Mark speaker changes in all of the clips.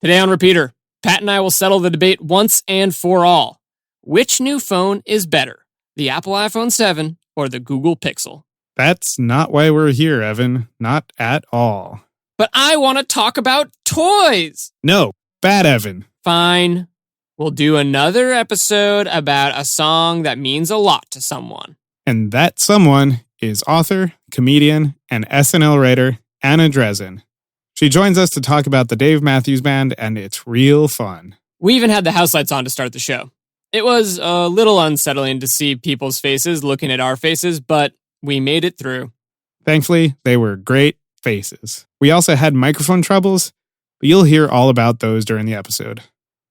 Speaker 1: Today on Repeater, Pat and I will settle the debate once and for all. Which new phone is better, the Apple iPhone 7 or the Google Pixel?
Speaker 2: That's not why we're here, Evan. Not at all.
Speaker 1: But I want to talk about toys.
Speaker 2: No, bad Evan.
Speaker 1: Fine. We'll do another episode about a song that means a lot to someone.
Speaker 2: And that someone is author, comedian, and SNL writer Anna Drezen. She joins us to talk about the Dave Matthews Band, and it's real fun.
Speaker 1: We even had the house lights on to start the show. It was a little unsettling to see people's faces looking at our faces, but we made it through.
Speaker 2: Thankfully, they were great faces. We also had microphone troubles, but you'll hear all about those during the episode.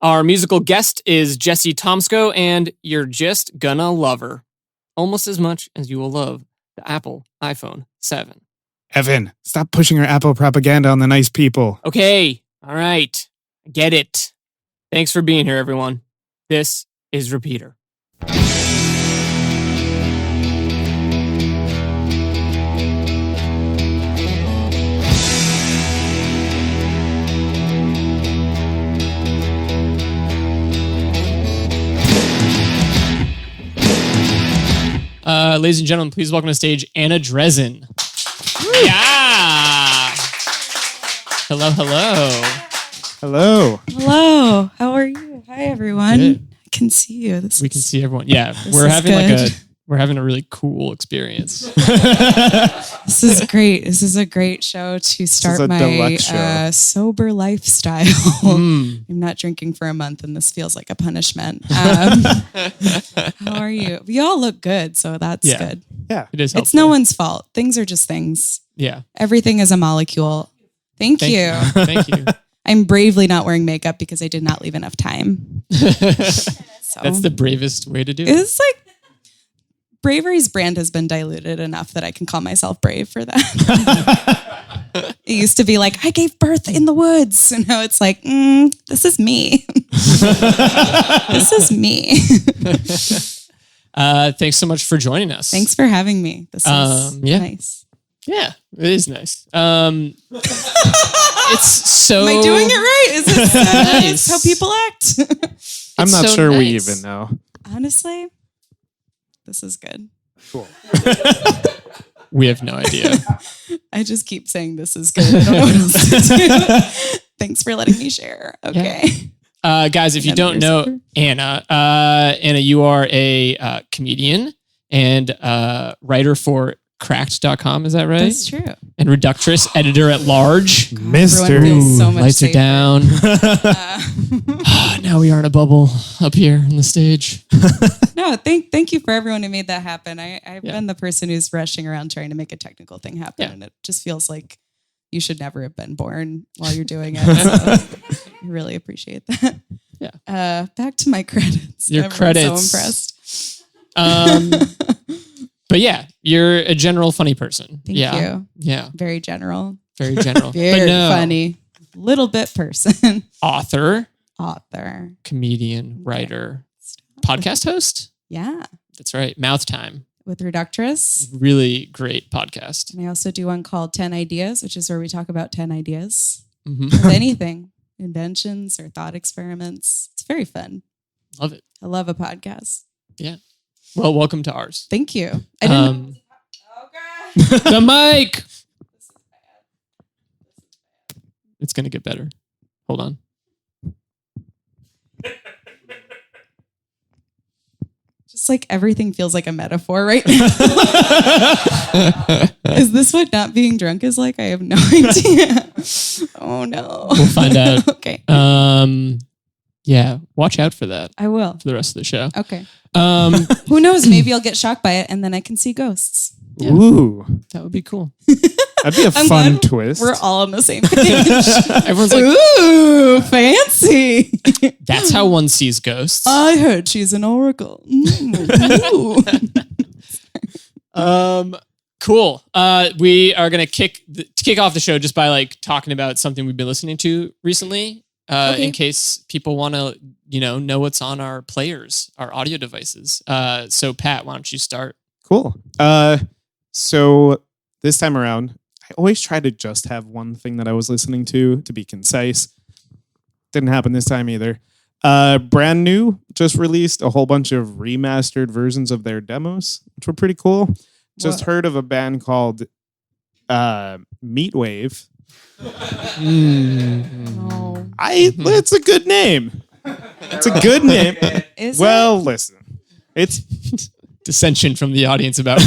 Speaker 1: Our musical guest is Jessy Tomsko, and you're just gonna love her. Almost as much as you will love the Apple iPhone 7.
Speaker 2: Evan, stop pushing our Apple propaganda on the nice people.
Speaker 1: Okay, all right. I get it. Thanks for being here, everyone. This is Repeater. Ladies and gentlemen, please welcome to stage Anna Drezen. Yeah. Hello.
Speaker 3: Hello. How are you? Hi, everyone.
Speaker 1: Good.
Speaker 3: I can see you.
Speaker 1: We can see everyone. Yeah, we're having a really cool experience.
Speaker 3: This is great. This is a great show to start my sober lifestyle. I'm not drinking for a month, and this feels like a punishment. How are you? We all look good, so that's good.
Speaker 2: Yeah,
Speaker 1: it is helpful.
Speaker 3: It's no one's fault. Things are just things.
Speaker 1: Yeah.
Speaker 3: Everything is a molecule. Thank you.
Speaker 1: Thank you.
Speaker 3: I'm bravely not wearing makeup because I did not leave enough time.
Speaker 1: That's the bravest way to do it.
Speaker 3: It's like Bravery's brand has been diluted enough that I can call myself brave for that. It used to be like, I gave birth in the woods. And now it's like, this is me. This is me.
Speaker 1: Thanks so much for joining us.
Speaker 3: Thanks for having me. This is nice.
Speaker 1: Yeah, it is nice. It's so...
Speaker 3: Am I doing it right? Is this
Speaker 1: nice.
Speaker 3: how people act?
Speaker 2: I'm not
Speaker 1: so
Speaker 2: sure
Speaker 1: nice.
Speaker 2: we even know.
Speaker 3: Honestly, this is good.
Speaker 2: Cool.
Speaker 1: We have no idea.
Speaker 3: I just keep saying this is good. I don't know what else to do. Thanks for letting me share. Okay.
Speaker 1: Yeah. Guys, if you don't know Anna, you are a comedian and writer for Cracked.com, is that right?
Speaker 3: That's true.
Speaker 1: And Reductress, editor at large.
Speaker 2: Mr.
Speaker 3: Feels so much
Speaker 1: Lights
Speaker 3: safer.
Speaker 1: are down. Now we are in a bubble up here on the stage.
Speaker 3: No, thank you for everyone who made that happen. I've been the person who's rushing around trying to make a technical thing happen, and it just feels like you should never have been born while you're doing it. So I really appreciate that.
Speaker 1: Yeah.
Speaker 3: Back to my credits.
Speaker 1: Your
Speaker 3: Everyone's
Speaker 1: credits.
Speaker 3: So impressed.
Speaker 1: But yeah, you're a general funny person.
Speaker 3: Thank you.
Speaker 1: Yeah.
Speaker 3: Very general.
Speaker 1: Very general.
Speaker 3: Very funny. Little bit person.
Speaker 1: Author.
Speaker 3: Okay.
Speaker 1: Comedian. Writer. Podcast host.
Speaker 3: Yeah.
Speaker 1: That's right. Mouth Time.
Speaker 3: With Reductress.
Speaker 1: Really great podcast.
Speaker 3: And I also do one called 10 Ideas, which is where we talk about 10 ideas.
Speaker 1: Mm-hmm.
Speaker 3: Of anything. Inventions or thought experiments. It's very fun.
Speaker 1: Love it.
Speaker 3: I love a podcast.
Speaker 1: Yeah. Well, welcome to ours.
Speaker 3: Thank you. I didn't.
Speaker 1: The mic.
Speaker 3: This is bad.
Speaker 1: It's going to get better. Hold on.
Speaker 3: Just like everything feels like a metaphor right now. Is this what not being drunk is like? I have no idea. Oh no.
Speaker 1: We'll find out.
Speaker 3: Okay.
Speaker 1: Yeah. Watch out for that
Speaker 3: I will.
Speaker 1: for the rest of the show.
Speaker 3: Okay. Who knows? Maybe I'll get shocked by it and then I can see ghosts.
Speaker 1: Yeah.
Speaker 2: Ooh,
Speaker 1: That would be cool.
Speaker 2: that'd be a
Speaker 3: I'm
Speaker 2: fun
Speaker 3: glad
Speaker 2: twist.
Speaker 3: We're all on the same page.
Speaker 1: Everyone's like,
Speaker 3: ooh, fancy.
Speaker 1: that's how one sees ghosts.
Speaker 3: I heard she's an oracle. Ooh.
Speaker 1: Cool. We are going to kick off the show just by like talking about something we've been listening to recently.
Speaker 3: Okay.
Speaker 1: In case people want to, know what's on our players, our audio devices. So Pat, why don't you start?
Speaker 2: Cool. So this time around, I always try to just have one thing that I was listening to be concise. Didn't happen this time either. Brand New just released a whole bunch of remastered versions of their demos, which were pretty cool. Just heard of a band called Meatwave. It's a good name. It's a good name. Listen. It's
Speaker 1: dissension from the audience about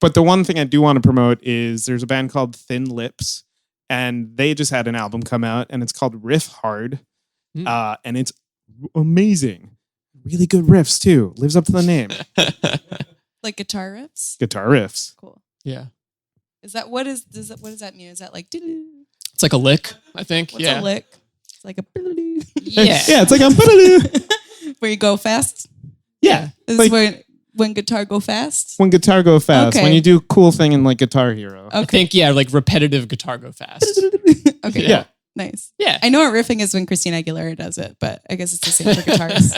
Speaker 2: but the one thing I do want to promote is there's a band called Thin Lips, and they just had an album come out, and it's called Riff Hard. And it's amazing. Really good riffs too. Lives up to the name.
Speaker 3: Like guitar riffs?
Speaker 2: Guitar riffs.
Speaker 3: Cool.
Speaker 1: Yeah.
Speaker 3: What does that mean? Is that like
Speaker 1: it's like a lick, I think.
Speaker 3: What's a lick? It's like a
Speaker 1: yeah.
Speaker 2: Yeah, it's like a
Speaker 3: where you go fast?
Speaker 2: Yeah.
Speaker 3: This is when guitar go fast?
Speaker 2: When guitar go fast.
Speaker 3: Okay.
Speaker 2: When you do cool thing in like Guitar Hero.
Speaker 1: Okay. I think, like repetitive guitar go fast.
Speaker 3: Okay.
Speaker 2: Yeah.
Speaker 3: Nice.
Speaker 1: Yeah.
Speaker 3: I know what riffing is when Christina Aguilera does it, but I guess it's the same for guitars.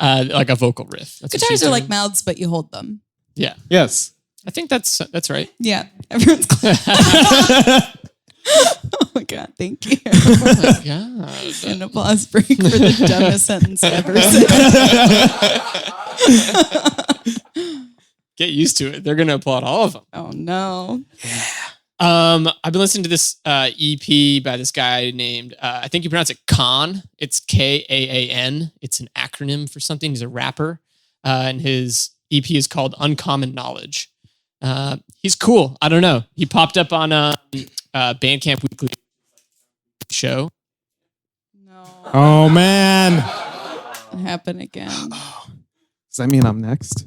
Speaker 1: Like a vocal riff. That's
Speaker 3: guitars are like mouths, but you hold them.
Speaker 1: Yeah.
Speaker 2: Yes.
Speaker 1: I think that's right.
Speaker 3: Yeah. Everyone's Oh my God, thank you.
Speaker 1: Oh my God.
Speaker 3: An applause break for the dumbest sentence ever said.
Speaker 1: Get used to it. They're going to applaud all of them.
Speaker 3: Oh no.
Speaker 1: I've been listening to this EP by this guy named, I think you pronounce it Khan. It's Kaan. It's an acronym for something. He's a rapper. And his EP is called Uncommon Knowledge. He's cool. I don't know. He popped up on Bandcamp Weekly show.
Speaker 3: No.
Speaker 2: Oh man.
Speaker 3: Happen again.
Speaker 2: Does that mean I'm next?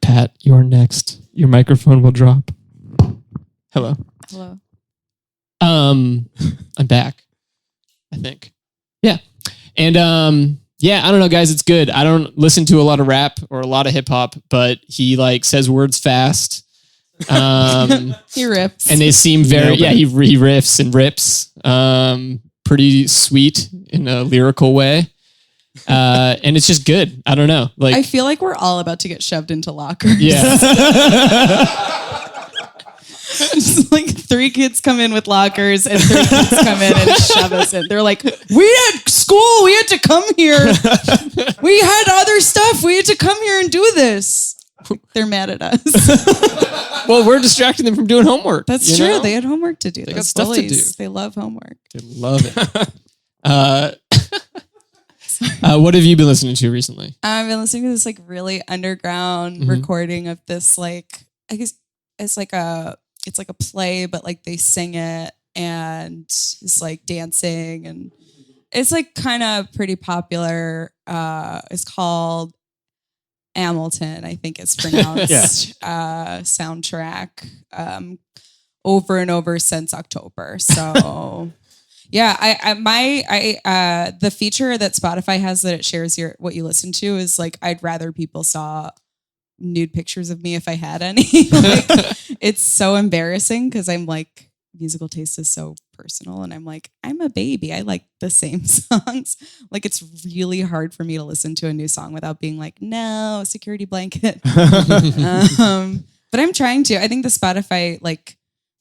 Speaker 1: Pat, you're next. Your microphone will drop. Hello. I'm back, I think. Yeah. And I don't know, guys, it's good. I don't listen to a lot of rap or a lot of hip hop, but he like says words fast.
Speaker 3: He rips.
Speaker 1: And they seem very he riffs and rips. Pretty sweet in a lyrical way. And it's just good. I don't know. Like
Speaker 3: I feel like we're all about to get shoved into lockers.
Speaker 1: Yeah.
Speaker 3: Just like 3 kids come in with lockers and 3 kids come in and shove us in. They're like, we had school. We had to come here. We had other stuff. We had to come here and do this. They're mad at us.
Speaker 1: Well, we're distracting them from doing homework.
Speaker 3: That's true. Know? They had homework to do.
Speaker 1: They got stuff to do.
Speaker 3: They love homework.
Speaker 1: They love it. What have you been listening to recently?
Speaker 3: I've been listening to this like really underground recording of this like, I guess it's like a play, but like they sing it and it's like dancing and it's like kind of pretty popular. It's called Hamilton, I think it's pronounced. Soundtrack over and over since October. So yeah, the feature that Spotify has that it shares what you listen to is like I'd rather people saw nude pictures of me if I had any. Like, it's so embarrassing because I'm like musical taste is so personal and I'm like I'm a baby. I like the same songs. Like it's really hard for me to listen to a new song without being like no security blanket. But I'm trying to. I think the Spotify like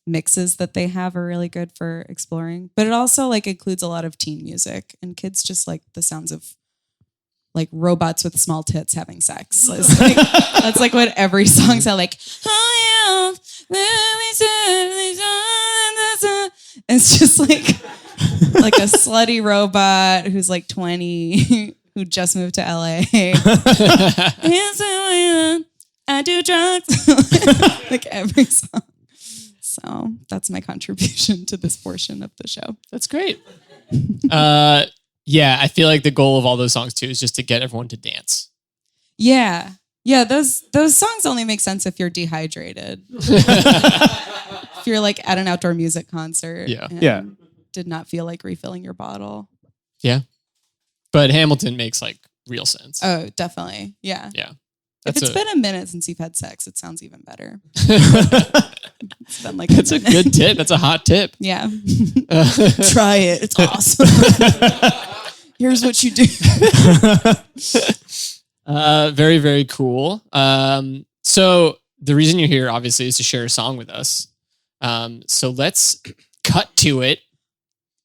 Speaker 3: mixes that they have are really good for exploring. But it also like includes a lot of teen music and kids just like the sounds of like robots with small tits having sex. That's like what every song sounds like. Oh yeah, it's just like a slutty robot who's like 20 who just moved to LA. I do drugs. Like every song. So that's my contribution to this portion of the show.
Speaker 1: That's great. Yeah, I feel like the goal of all those songs too is just to get everyone to dance.
Speaker 3: Yeah. Yeah, those songs only make sense if you're dehydrated. If you're like at an outdoor music concert and did not feel like refilling your bottle.
Speaker 1: Yeah. But Hamilton makes like real sense.
Speaker 3: Oh, definitely. Yeah.
Speaker 1: Yeah.
Speaker 3: If it's been a minute since you've had sex, it sounds even better. It's been like
Speaker 1: That's a good tip. That's a hot tip.
Speaker 3: Yeah. Try it. It's awesome. Here's what you do.
Speaker 1: Very, very cool. So the reason you're here, obviously, is to share a song with us. So let's cut to it.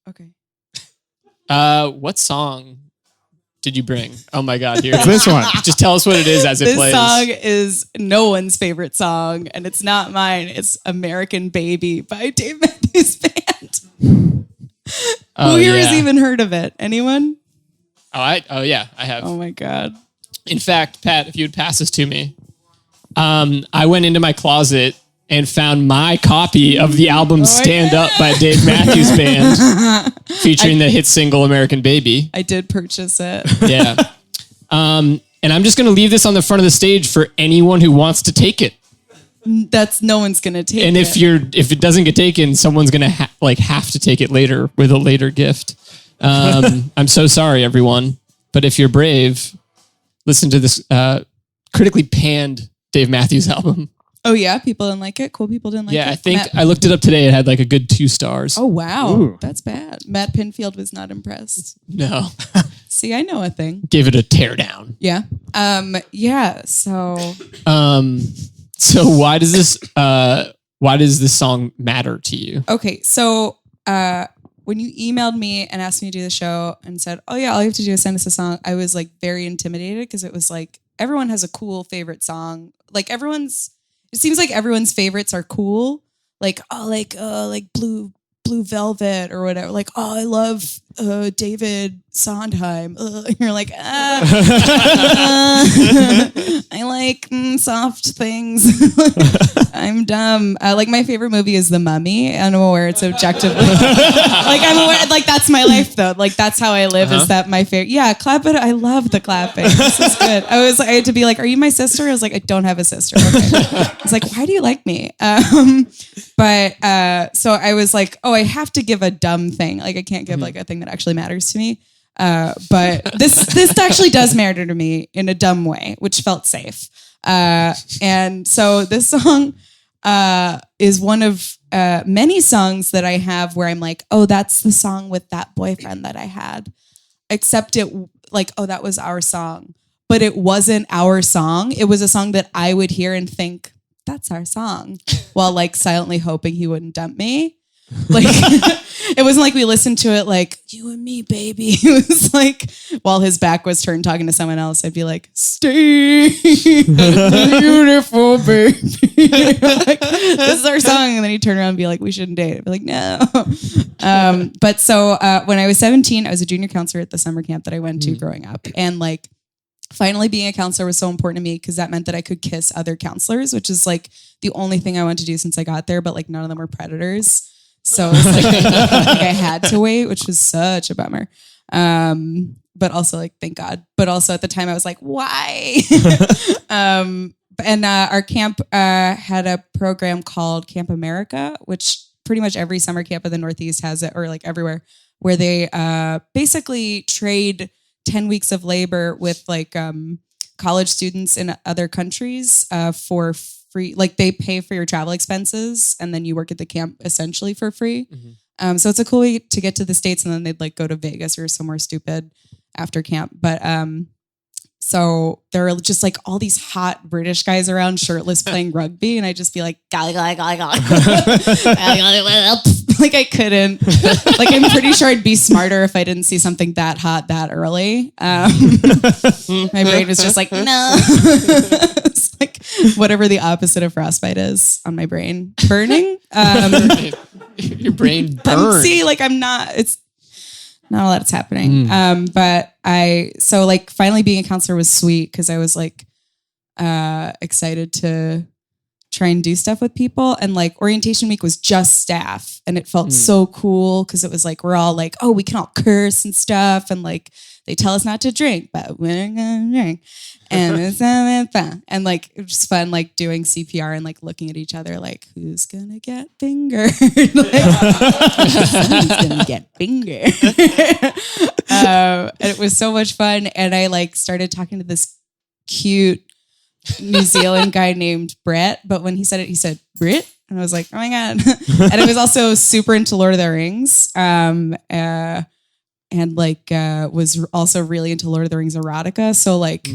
Speaker 3: Okay.
Speaker 1: What song did you bring? Oh my God, here it is.
Speaker 2: This one.
Speaker 1: Just tell us what it is as it plays.
Speaker 3: This song is no one's favorite song, and it's not mine. It's American Baby by Dave Matthews Band. Who here has even heard of it? Anyone?
Speaker 1: Oh yeah, I have.
Speaker 3: Oh my God.
Speaker 1: In fact, Pat, if you would pass this to me, I went into my closet and found my copy of the album Stand Up by Dave Matthews Band, featuring the hit single American Baby.
Speaker 3: I did purchase it.
Speaker 1: Yeah. And I'm just going to leave this on the front of the stage for anyone who wants to take it.
Speaker 3: No one's going to take it.
Speaker 1: And if it doesn't get taken, someone's going to have to take it later with a later gift. I'm so sorry, everyone. But if you're brave, listen to this critically panned Dave Matthews album.
Speaker 3: Oh yeah, people didn't like it. Cool people didn't like it.
Speaker 1: Yeah, I think I looked it up today. It had like a good 2 stars.
Speaker 3: Oh wow,
Speaker 2: Ooh.
Speaker 3: That's bad. Matt Pinfield was not impressed.
Speaker 1: No.
Speaker 3: See, I know a thing.
Speaker 1: Gave it a tear down.
Speaker 3: Yeah. Yeah. So.
Speaker 1: So why does this song matter to you?
Speaker 3: Okay, so when you emailed me and asked me to do the show and said, "Oh yeah, all you have to do is send us a song," I was like very intimidated because it was like everyone has a cool favorite song. Like it seems like everyone's favorites are cool. Like Blue Velvet or whatever. Like, oh, I love David Sondheim. And you're like, I like soft things. I'm dumb. Like my favorite movie is The Mummy. I'm aware it's objectively like I'm aware like that's my life though. Like that's how I live. Is that my favorite? Yeah, clap it. I love the clapping. This is good. I had to be like, are you my sister? I was like, I don't have a sister. Okay. I was like, why do you like me? But so I was like, oh, I have to give a dumb thing. Like I can't give like a thing that actually matters to me. But this actually does matter to me in a dumb way, which felt safe. And so this song is one of many songs that I have where I'm like, oh, that's the song with that boyfriend that I had. Except it like, oh, that was our song. But it wasn't our song. It was a song that I would hear and think, that's our song, while like silently hoping he wouldn't dump me. Like it wasn't like we listened to it like you and me, baby. It was like while his back was turned talking to someone else, I'd be like, stay beautiful, baby. Like, this is our song. And then he'd turn around and be like, we shouldn't date. I'd be like, no. But so when I was 17, I was a junior counselor at the summer camp that I went to growing up. And like finally being a counselor was so important to me because that meant that I could kiss other counselors, which is like the only thing I wanted to do since I got there, but like none of them were predators. So it's like, I had to wait, which was such a bummer. But also like, thank God. But also at the time I was like, why? And our camp had a program called Camp America, which pretty much every summer camp in the Northeast has it, or like everywhere, where they basically trade 10 weeks of labor with like college students in other countries for free. Like they pay for your travel expenses and then you work at the camp essentially for free. Mm-hmm. So it's a cool way to get to the States, and then they'd like go to Vegas or somewhere stupid after camp. But so there are just like all these hot British guys around shirtless playing rugby, and I'd just be like, golly, golly, golly, golly. Like I couldn't. Like I'm pretty sure I'd be smarter if I didn't see something that hot that early. My brain was just like, no. It's like whatever the opposite of frostbite is on my brain. Burning.
Speaker 1: Your brain burned.
Speaker 3: See, like I'm not. It's not a lot that's happening. But so like finally being a counselor was sweet because I was like excited to try and do stuff with people. And like orientation week was just staff, and it felt so cool because it was like we're all like, oh, we can all curse and stuff, and like they tell us not to drink, but we're gonna drink. And it's fun. And like it was fun like doing CPR and like looking at each other like, who's gonna get fingered? Like, someone's gonna get fingered. And it was so much fun. And I like started talking to this cute New Zealand guy named Brett, but when he said it, he said Brit, and I was like, oh my God. And I was also super into Lord of the Rings. And like was also really into Lord of the Rings erotica. So like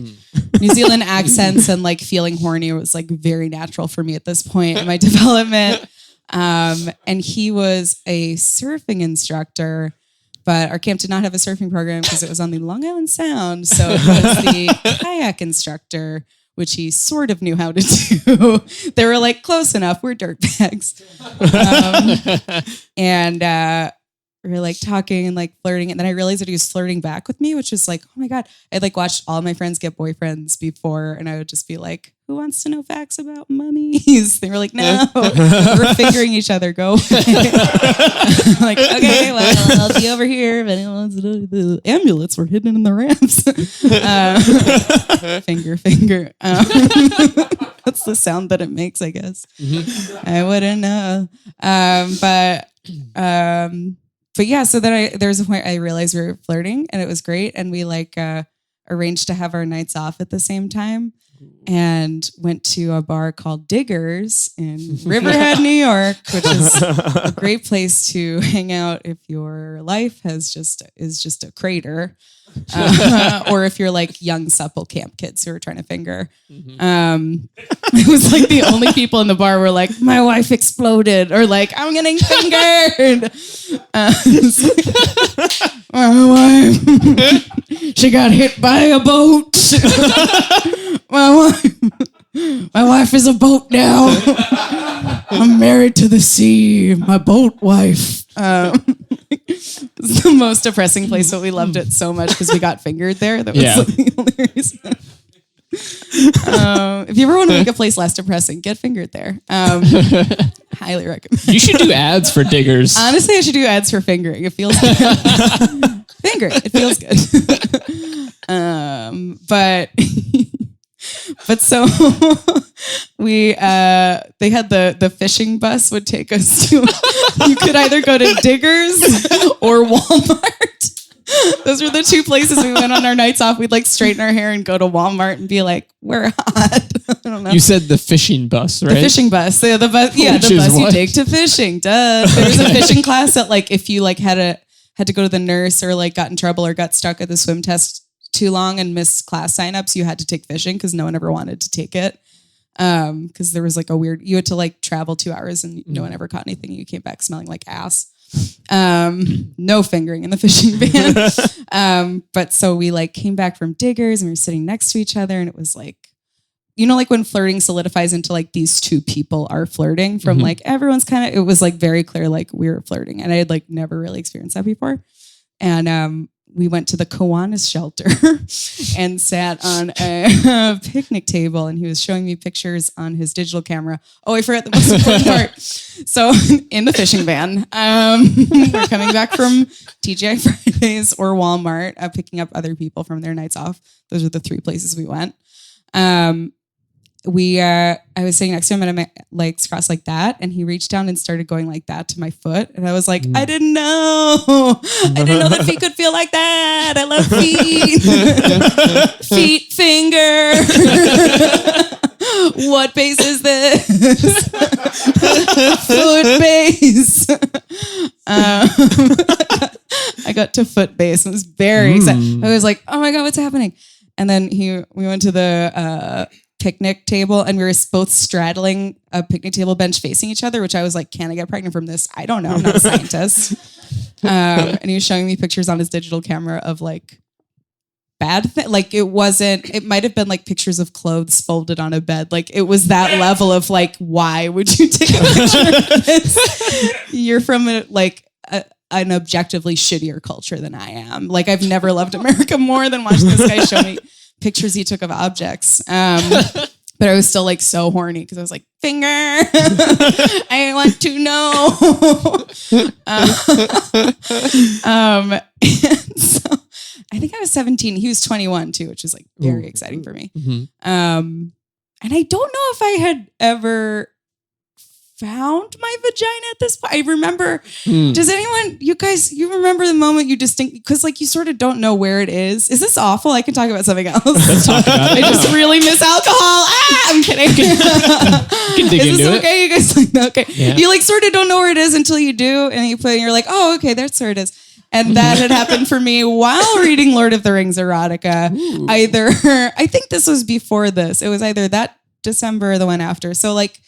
Speaker 3: New Zealand accents and like feeling horny was like very natural for me at this point in my development. And he was a surfing instructor, but our camp did not have a surfing program because it was on the Long Island Sound. So it was the kayak instructor, which he sort of knew how to do. They were like, close enough. We're dirtbags. And we were like talking and like flirting. And then I realized that he was flirting back with me, which was like, oh my God. I'd like watched all my friends get boyfriends before. And I would just be like, who wants to know facts about mummies? They were like, no, we're fingering each other. Go away. Like, okay, well, I'll be over here. If anyone wants to know, the amulets were hidden in the ramps. Finger. That's the sound that it makes, I guess. Mm-hmm. I wouldn't know. But yeah, so then there was a point I realized we were flirting and it was great. And we like arranged to have our nights off at the same time and went to a bar called Diggers in Riverhead, New York, which is a great place to hang out if your life is just a crater. Or if you're like young, supple camp kids who are trying to finger. Mm-hmm. It was like the only people in the bar were like, my wife exploded, or like, I'm getting fingered. My wife, she got hit by a boat. My wife is a boat now. I'm married to the sea. My boat wife. It's the most depressing place, but we loved it so much because we got fingered there. That was like the only reason. If you ever want to make a place less depressing, get fingered there. Highly recommend.
Speaker 1: You should do ads for Diggers.
Speaker 3: Honestly, I should do ads for fingering. It feels good. Finger. It feels good. But so we they had the fishing bus would take us to, you could either go to Diggers or Walmart. Those were the two places we went on our nights off. We'd like straighten our hair and go to Walmart and be like, we're hot. I don't know.
Speaker 1: You said the fishing bus, right?
Speaker 3: The fishing bus. The bus you take to fishing. Duh. There was a fishing class that like if you like had to go to the nurse or like got in trouble or got stuck at the swim test too long and missed class signups, you had to take fishing because no one ever wanted to take it. Because there was like you had to like travel 2 hours and no one ever caught anything. You came back smelling like ass. No fingering in the fishing van. But so we like came back from Diggers and we were sitting next to each other and it was like, you know, like when flirting solidifies into like these two people are flirting from like everyone's kind of, it was like very clear like we were flirting and I had like never really experienced that before. And we went to the Kiwanis shelter and sat on a picnic table and he was showing me pictures on his digital camera. Oh, I forgot the most important part. So in the fishing van, we're coming back from TGI Fridays or Walmart, picking up other people from their nights off. Those are the three places we went. I was sitting next to him and my legs crossed like that. And he reached down and started going like that to my foot. And I was like, I didn't know that feet could feel like that. I love feet. Feet finger. What base is this? Foot base. I got to foot base and was very excited. I was like, oh my God, what's happening? And then we went to the picnic table and we were both straddling a picnic table bench facing each other, which I was like, can I get pregnant from this? I don't know. I'm not a scientist. And he was showing me pictures on his digital camera of like bad thing. Like it might've been like pictures of clothes folded on a bed. Like it was that level of like, why would you take a picture of this? You're from an objectively shittier culture than I am. Like I've never loved America more than watching this guy show me pictures he took of objects. But I was still like so horny because I was like, finger, I want to know. And so I think I was 17. He was 21 too, which was like very exciting for me. And I don't know if I had ever found my vagina at this point. I remember, does anyone, you remember the moment you because like you sort of don't know where it is. Is this awful? I can talk about something else. Let's talk about it. I just really miss alcohol. I'm kidding. You can dig into it. Okay, you guys like, okay. Yeah. You like sort of don't know where it is until you do, and you're like, oh, okay, that's where it is. And that had happened for me while reading Lord of the Rings erotica. Ooh. I think this was before this. It was either that December or the one after. So like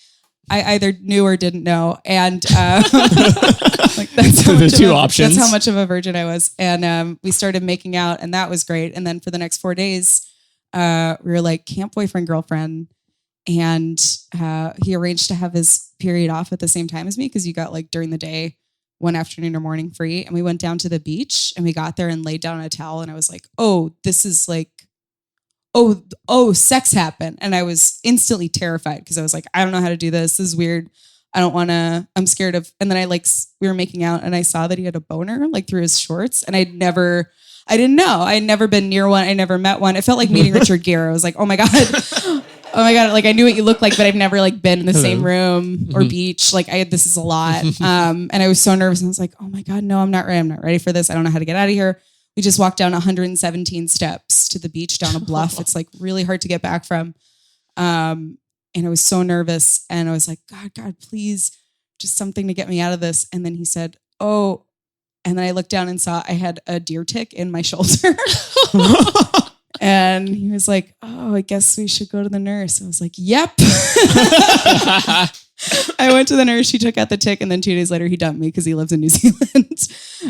Speaker 3: I either knew or didn't know. And like that's how
Speaker 1: the two options.
Speaker 3: That's how much of a virgin I was. And we started making out, and that was great. And then for the next 4 days, we were like camp boyfriend, girlfriend. And he arranged to have his period off at the same time as me because you got like during the day, one afternoon or morning free. And we went down to the beach and we got there and laid down on a towel. And I was like, oh, this is like, oh, sex happened. And I was instantly terrified because I was like, I don't know how to do this. This is weird. I don't want to, I'm scared of, and then we were making out and I saw that he had a boner like through his shorts. And I didn't know. I'd never been near one. I never met one. It felt like meeting Richard Gere. I was like, oh my God. Oh my God. Like I knew what you looked like, but I've never like been in the same room or beach. Like this is a lot. And I was so nervous and I was like, oh my God, no, I'm not ready. I'm not ready for this. I don't know how to get out of here. We just walked down 117 steps to the beach down a bluff. It's like really hard to get back from. And I was so nervous and I was like, God, please, just something to get me out of this. And then he said, oh, and then I looked down and saw I had a deer tick in my shoulder. And he was like, oh, I guess we should go to the nurse. I was like, yep. I went to the nurse. She took out the tick. And then 2 days later, he dumped me because he lives in New Zealand.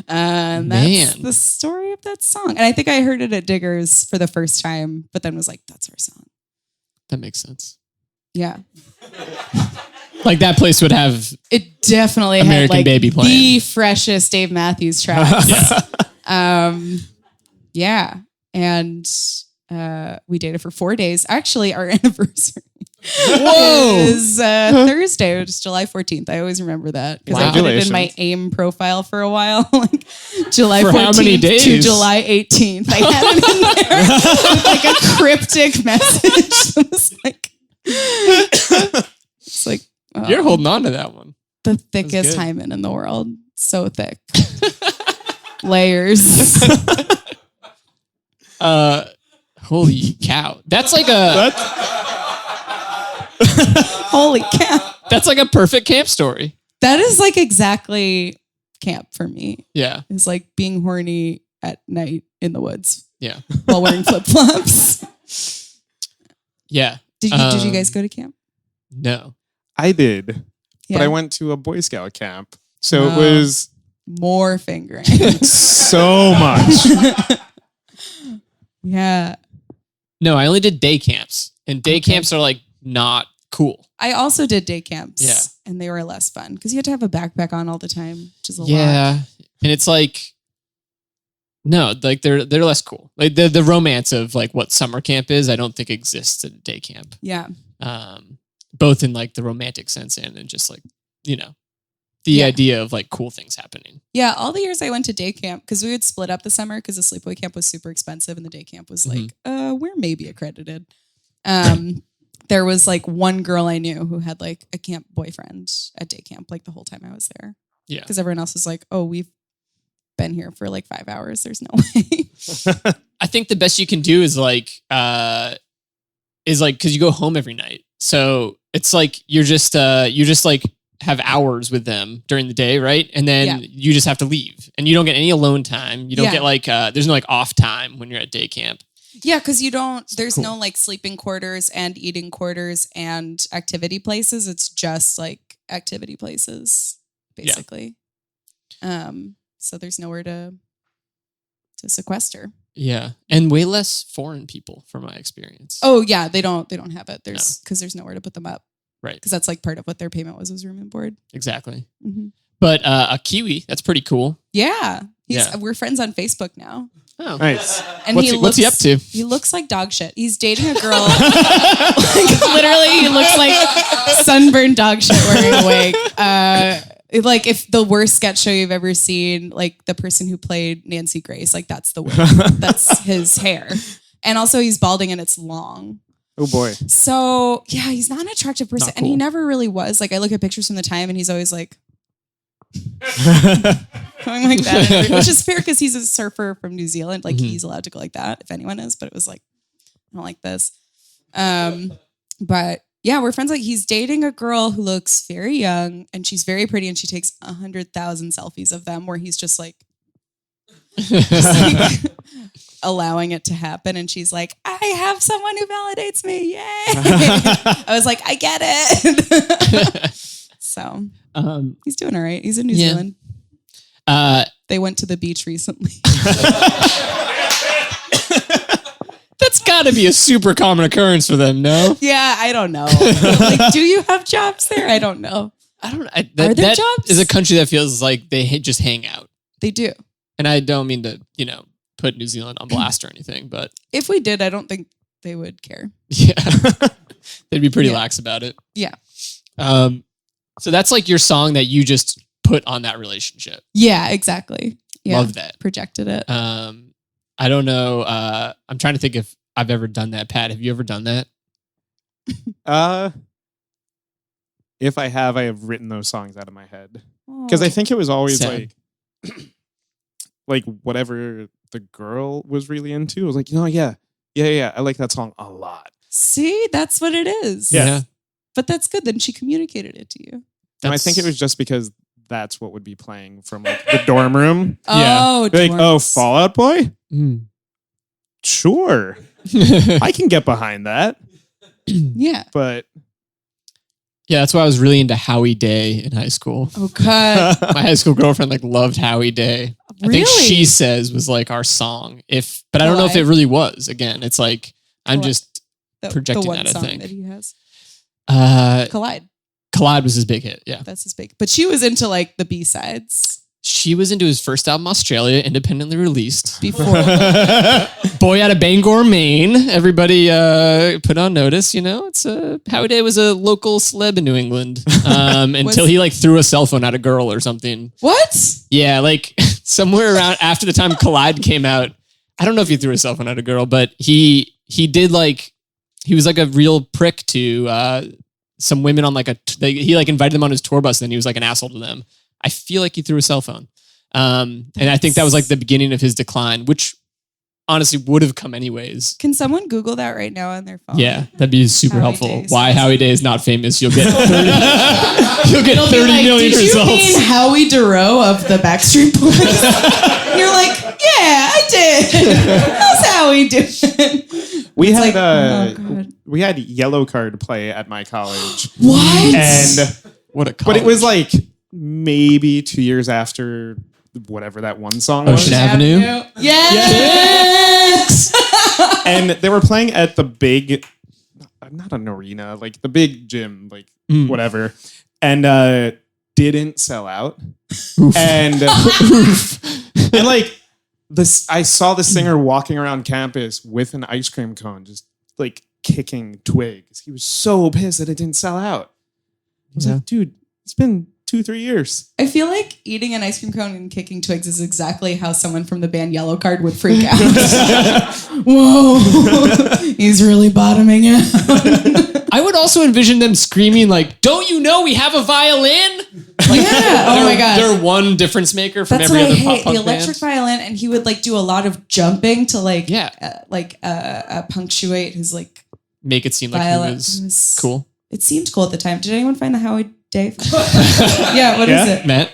Speaker 3: And that's the story of that song. And I think I heard it at Diggers for the first time, but then was like, that's our song.
Speaker 1: That makes sense.
Speaker 3: Yeah.
Speaker 1: Like that place would have
Speaker 3: it definitely
Speaker 1: American
Speaker 3: had like
Speaker 1: Baby playing.
Speaker 3: The freshest Dave Matthews tracks. Yeah. And we dated for 4 days. Actually, our anniversary is Thursday, which is July 14th. I always remember that because I put it in my AIM profile for a while, like July 14th to July 18th. I had it in there with like a cryptic message. It was like, it's like
Speaker 1: you're holding on to that one.
Speaker 3: The thickest hymen in the world. So thick. Layers.
Speaker 1: Holy cow. That's like
Speaker 3: holy cow.
Speaker 1: That's like a perfect camp story.
Speaker 3: That is like exactly camp for me.
Speaker 1: Yeah.
Speaker 3: It's like being horny at night in the woods.
Speaker 1: Yeah.
Speaker 3: While wearing flip-flops.
Speaker 1: Yeah.
Speaker 3: Did you guys go to camp?
Speaker 1: No.
Speaker 2: I did.
Speaker 3: Yeah.
Speaker 2: But I went to a Boy Scout camp. So it was
Speaker 3: more fingering.
Speaker 2: So much.
Speaker 3: Yeah.
Speaker 1: No, I only did day camps. And day camps are like not cool.
Speaker 3: I also did day camps.
Speaker 1: Yeah.
Speaker 3: And they were less fun because you had to have a backpack on all the time, which is a lot.
Speaker 1: Yeah. And it's like, no, like they're less cool. Like the romance of like what summer camp is, I don't think exists at a day camp.
Speaker 3: Yeah.
Speaker 1: Both in like the romantic sense and in just like, the idea of like cool things happening.
Speaker 3: Yeah, all the years I went to day camp, because we would split up the summer because the sleepaway camp was super expensive and the day camp was like, we're maybe accredited. There was like one girl I knew who had like a camp boyfriend at day camp like the whole time I was there.
Speaker 1: Yeah.
Speaker 3: Because everyone else was like, oh, we've been here for like 5 hours. There's no way.
Speaker 1: I think the best you can do is like, because you go home every night. So it's like, you're just like, have hours with them during the day, right? And then you just have to leave and you don't get any alone time. You don't get like, there's no like off time when you're at day camp.
Speaker 3: Yeah, because there's no like sleeping quarters and eating quarters and activity places. It's just like activity places, basically. Yeah. So there's nowhere to sequester.
Speaker 1: Yeah. And way less foreign people from my experience.
Speaker 3: Oh yeah, they don't have it. Because there's nowhere to put them up.
Speaker 1: Right.
Speaker 3: Because that's like part of what their payment was room and board.
Speaker 1: Exactly.
Speaker 3: Mm-hmm.
Speaker 1: But a Kiwi, that's pretty cool.
Speaker 3: Yeah. We're friends on Facebook now.
Speaker 1: Oh,
Speaker 2: nice.
Speaker 3: And
Speaker 1: what's he up to?
Speaker 3: He looks like dog shit. He's dating a girl. Like, literally, he looks like sunburned dog shit wearing a wig. Like if the worst sketch show you've ever seen, like the person who played Nancy Grace, like that's the wig. That's his hair. And also he's balding and it's long.
Speaker 2: Oh boy.
Speaker 3: So yeah, he's not an attractive person.
Speaker 1: Cool.
Speaker 3: And he never really was. Like I look at pictures from the time and he's always like going like that. Which is fair because he's a surfer from New Zealand. Like he's allowed to go like that if anyone is. But it was like, I don't like this. But yeah, we're friends. Like he's dating a girl who looks very young and she's very pretty and she takes 100,000 selfies of them where he's just like Just like allowing it to happen. And she's like, I have someone who validates me. Yay. I was like, I get it. So he's doing all right. He's in New Zealand. They went to the beach recently.
Speaker 1: That's got to be a super common occurrence for them, no?
Speaker 3: Yeah, I don't know. Like, do you have jobs there? I don't know.
Speaker 1: Are
Speaker 3: there
Speaker 1: that
Speaker 3: jobs?
Speaker 1: is a country that feels like they just hang out.
Speaker 3: They do.
Speaker 1: And I don't mean to, put New Zealand on blast or anything, but
Speaker 3: if we did, I don't think they would care.
Speaker 1: Yeah. They'd be pretty lax about it.
Speaker 3: Yeah.
Speaker 1: So that's like your song that you just put on that relationship.
Speaker 3: Yeah, exactly. Yeah.
Speaker 1: Love that.
Speaker 3: Projected it.
Speaker 1: I don't know. I'm trying to think if I've ever done that. Pat, have you ever done that?
Speaker 2: If I have written those songs out of my head. Because I think it was always
Speaker 1: Sad.
Speaker 2: like whatever the girl was really into. I was like, yeah, I like that song a lot.
Speaker 3: See, that's what it is.
Speaker 1: Yeah.
Speaker 3: But that's good. Then she communicated it to you.
Speaker 2: And I think it was just because that's what would be playing from like the dorm room.
Speaker 3: Oh,
Speaker 2: like, Fall Out Boy? Sure. I can get behind that.
Speaker 3: Yeah.
Speaker 2: But
Speaker 1: yeah, that's why I was really into Howie Day in high school.
Speaker 3: Okay.
Speaker 1: My high school girlfriend loved Howie Day.
Speaker 3: Really?
Speaker 1: I think She Says was like our song. But I don't know if it really was. Again, it's like I'm just projecting
Speaker 3: the one
Speaker 1: that, I
Speaker 3: song
Speaker 1: think.
Speaker 3: that he has.
Speaker 1: Collide. Collide was his big hit, yeah.
Speaker 3: That's his big. But she was into like the B-sides.
Speaker 1: She was into his first album, Australia, independently released.
Speaker 3: Before.
Speaker 1: Boy out of Bangor, Maine. Everybody put on notice, It's Howie Day was a local celeb in New England until he threw a cell phone at a girl or something.
Speaker 3: What?
Speaker 1: Yeah, somewhere around after the time Collide came out. I don't know if he threw a cell phone at a girl, but he did he was like a real prick to some women on he invited them on his tour bus and then he was an asshole to them. I feel like he threw a cell phone. And I think that was the beginning of his decline, which honestly would have come anyways.
Speaker 3: Can someone Google that right now on their phone?
Speaker 1: Yeah, that'd be super helpful.
Speaker 3: Days.
Speaker 1: Why Howie Day is not famous. You'll get 30, you'll get 30 million
Speaker 3: Did
Speaker 1: results.
Speaker 3: You mean Howie Duro of the Backstreet Boys? You're like, yeah, I did. How's Howie doing?
Speaker 2: We had Yellow Card play at my college.
Speaker 3: What?
Speaker 2: And
Speaker 1: what a college.
Speaker 2: But it was maybe 2 years after whatever that one song
Speaker 1: Ocean
Speaker 2: was.
Speaker 1: Avenue.
Speaker 3: Yes.
Speaker 2: And they were playing at the big, not an arena, the big gym, whatever. And didn't sell out.
Speaker 1: Oof.
Speaker 2: And this, I saw the singer walking around campus with an ice cream cone, just kicking twigs. He was so pissed that it didn't sell out. I was like, dude, it's been 2-3 years.
Speaker 3: I feel like eating an ice cream cone and kicking twigs is exactly how someone from the band Yellow Card would freak out. Whoa, he's really bottoming out.
Speaker 1: I would also envision them screaming don't you know we have a violin?
Speaker 3: Oh my God.
Speaker 1: They're one difference maker from
Speaker 3: That's
Speaker 1: every
Speaker 3: what
Speaker 1: other
Speaker 3: I
Speaker 1: pop
Speaker 3: hate.
Speaker 1: punk
Speaker 3: The electric
Speaker 1: band.
Speaker 3: violin, and he would do a lot of jumping to punctuate his
Speaker 1: Make it seem like
Speaker 3: violin.
Speaker 1: he was cool.
Speaker 3: It seemed cool at the time. Did anyone find the Howie Day? Yeah, what is it?
Speaker 1: Matt?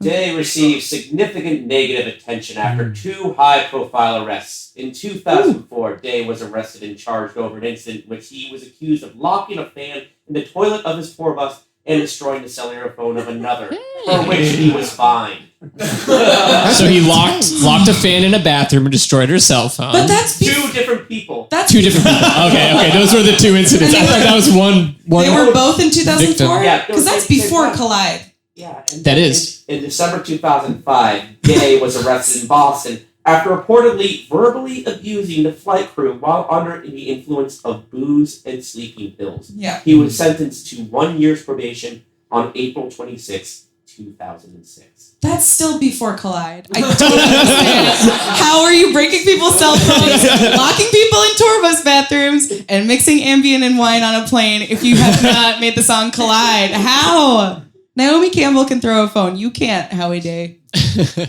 Speaker 4: Day received significant negative attention after 2 high-profile arrests. In 2004, Day was arrested and charged over an incident in which he was accused of locking a fan in the toilet of his tour bus and destroying the cellular phone of another, for which he was fined.
Speaker 1: So he locked a fan in a bathroom and destroyed her cell phone.
Speaker 3: But that's
Speaker 4: 2 different people.
Speaker 3: That's
Speaker 1: two different people. Okay, those were the 2 incidents. I thought that was one.
Speaker 3: They were both in 2004?
Speaker 4: Yeah,
Speaker 3: because that's before Collide.
Speaker 4: Yeah,
Speaker 1: that is.
Speaker 4: In December 2005, Day was arrested in Boston after reportedly verbally abusing the flight crew while under the influence of booze and sleeping pills.
Speaker 3: Yeah.
Speaker 4: He was sentenced to 1 year's probation on April 26, 2006.
Speaker 3: That's still before Collide. I don't understand. How are you breaking people's cell phones, locking people in tour bus bathrooms, and mixing Ambien and wine on a plane if you have not made the song Collide? How? Naomi Campbell can throw a phone. You can't, Howie Day.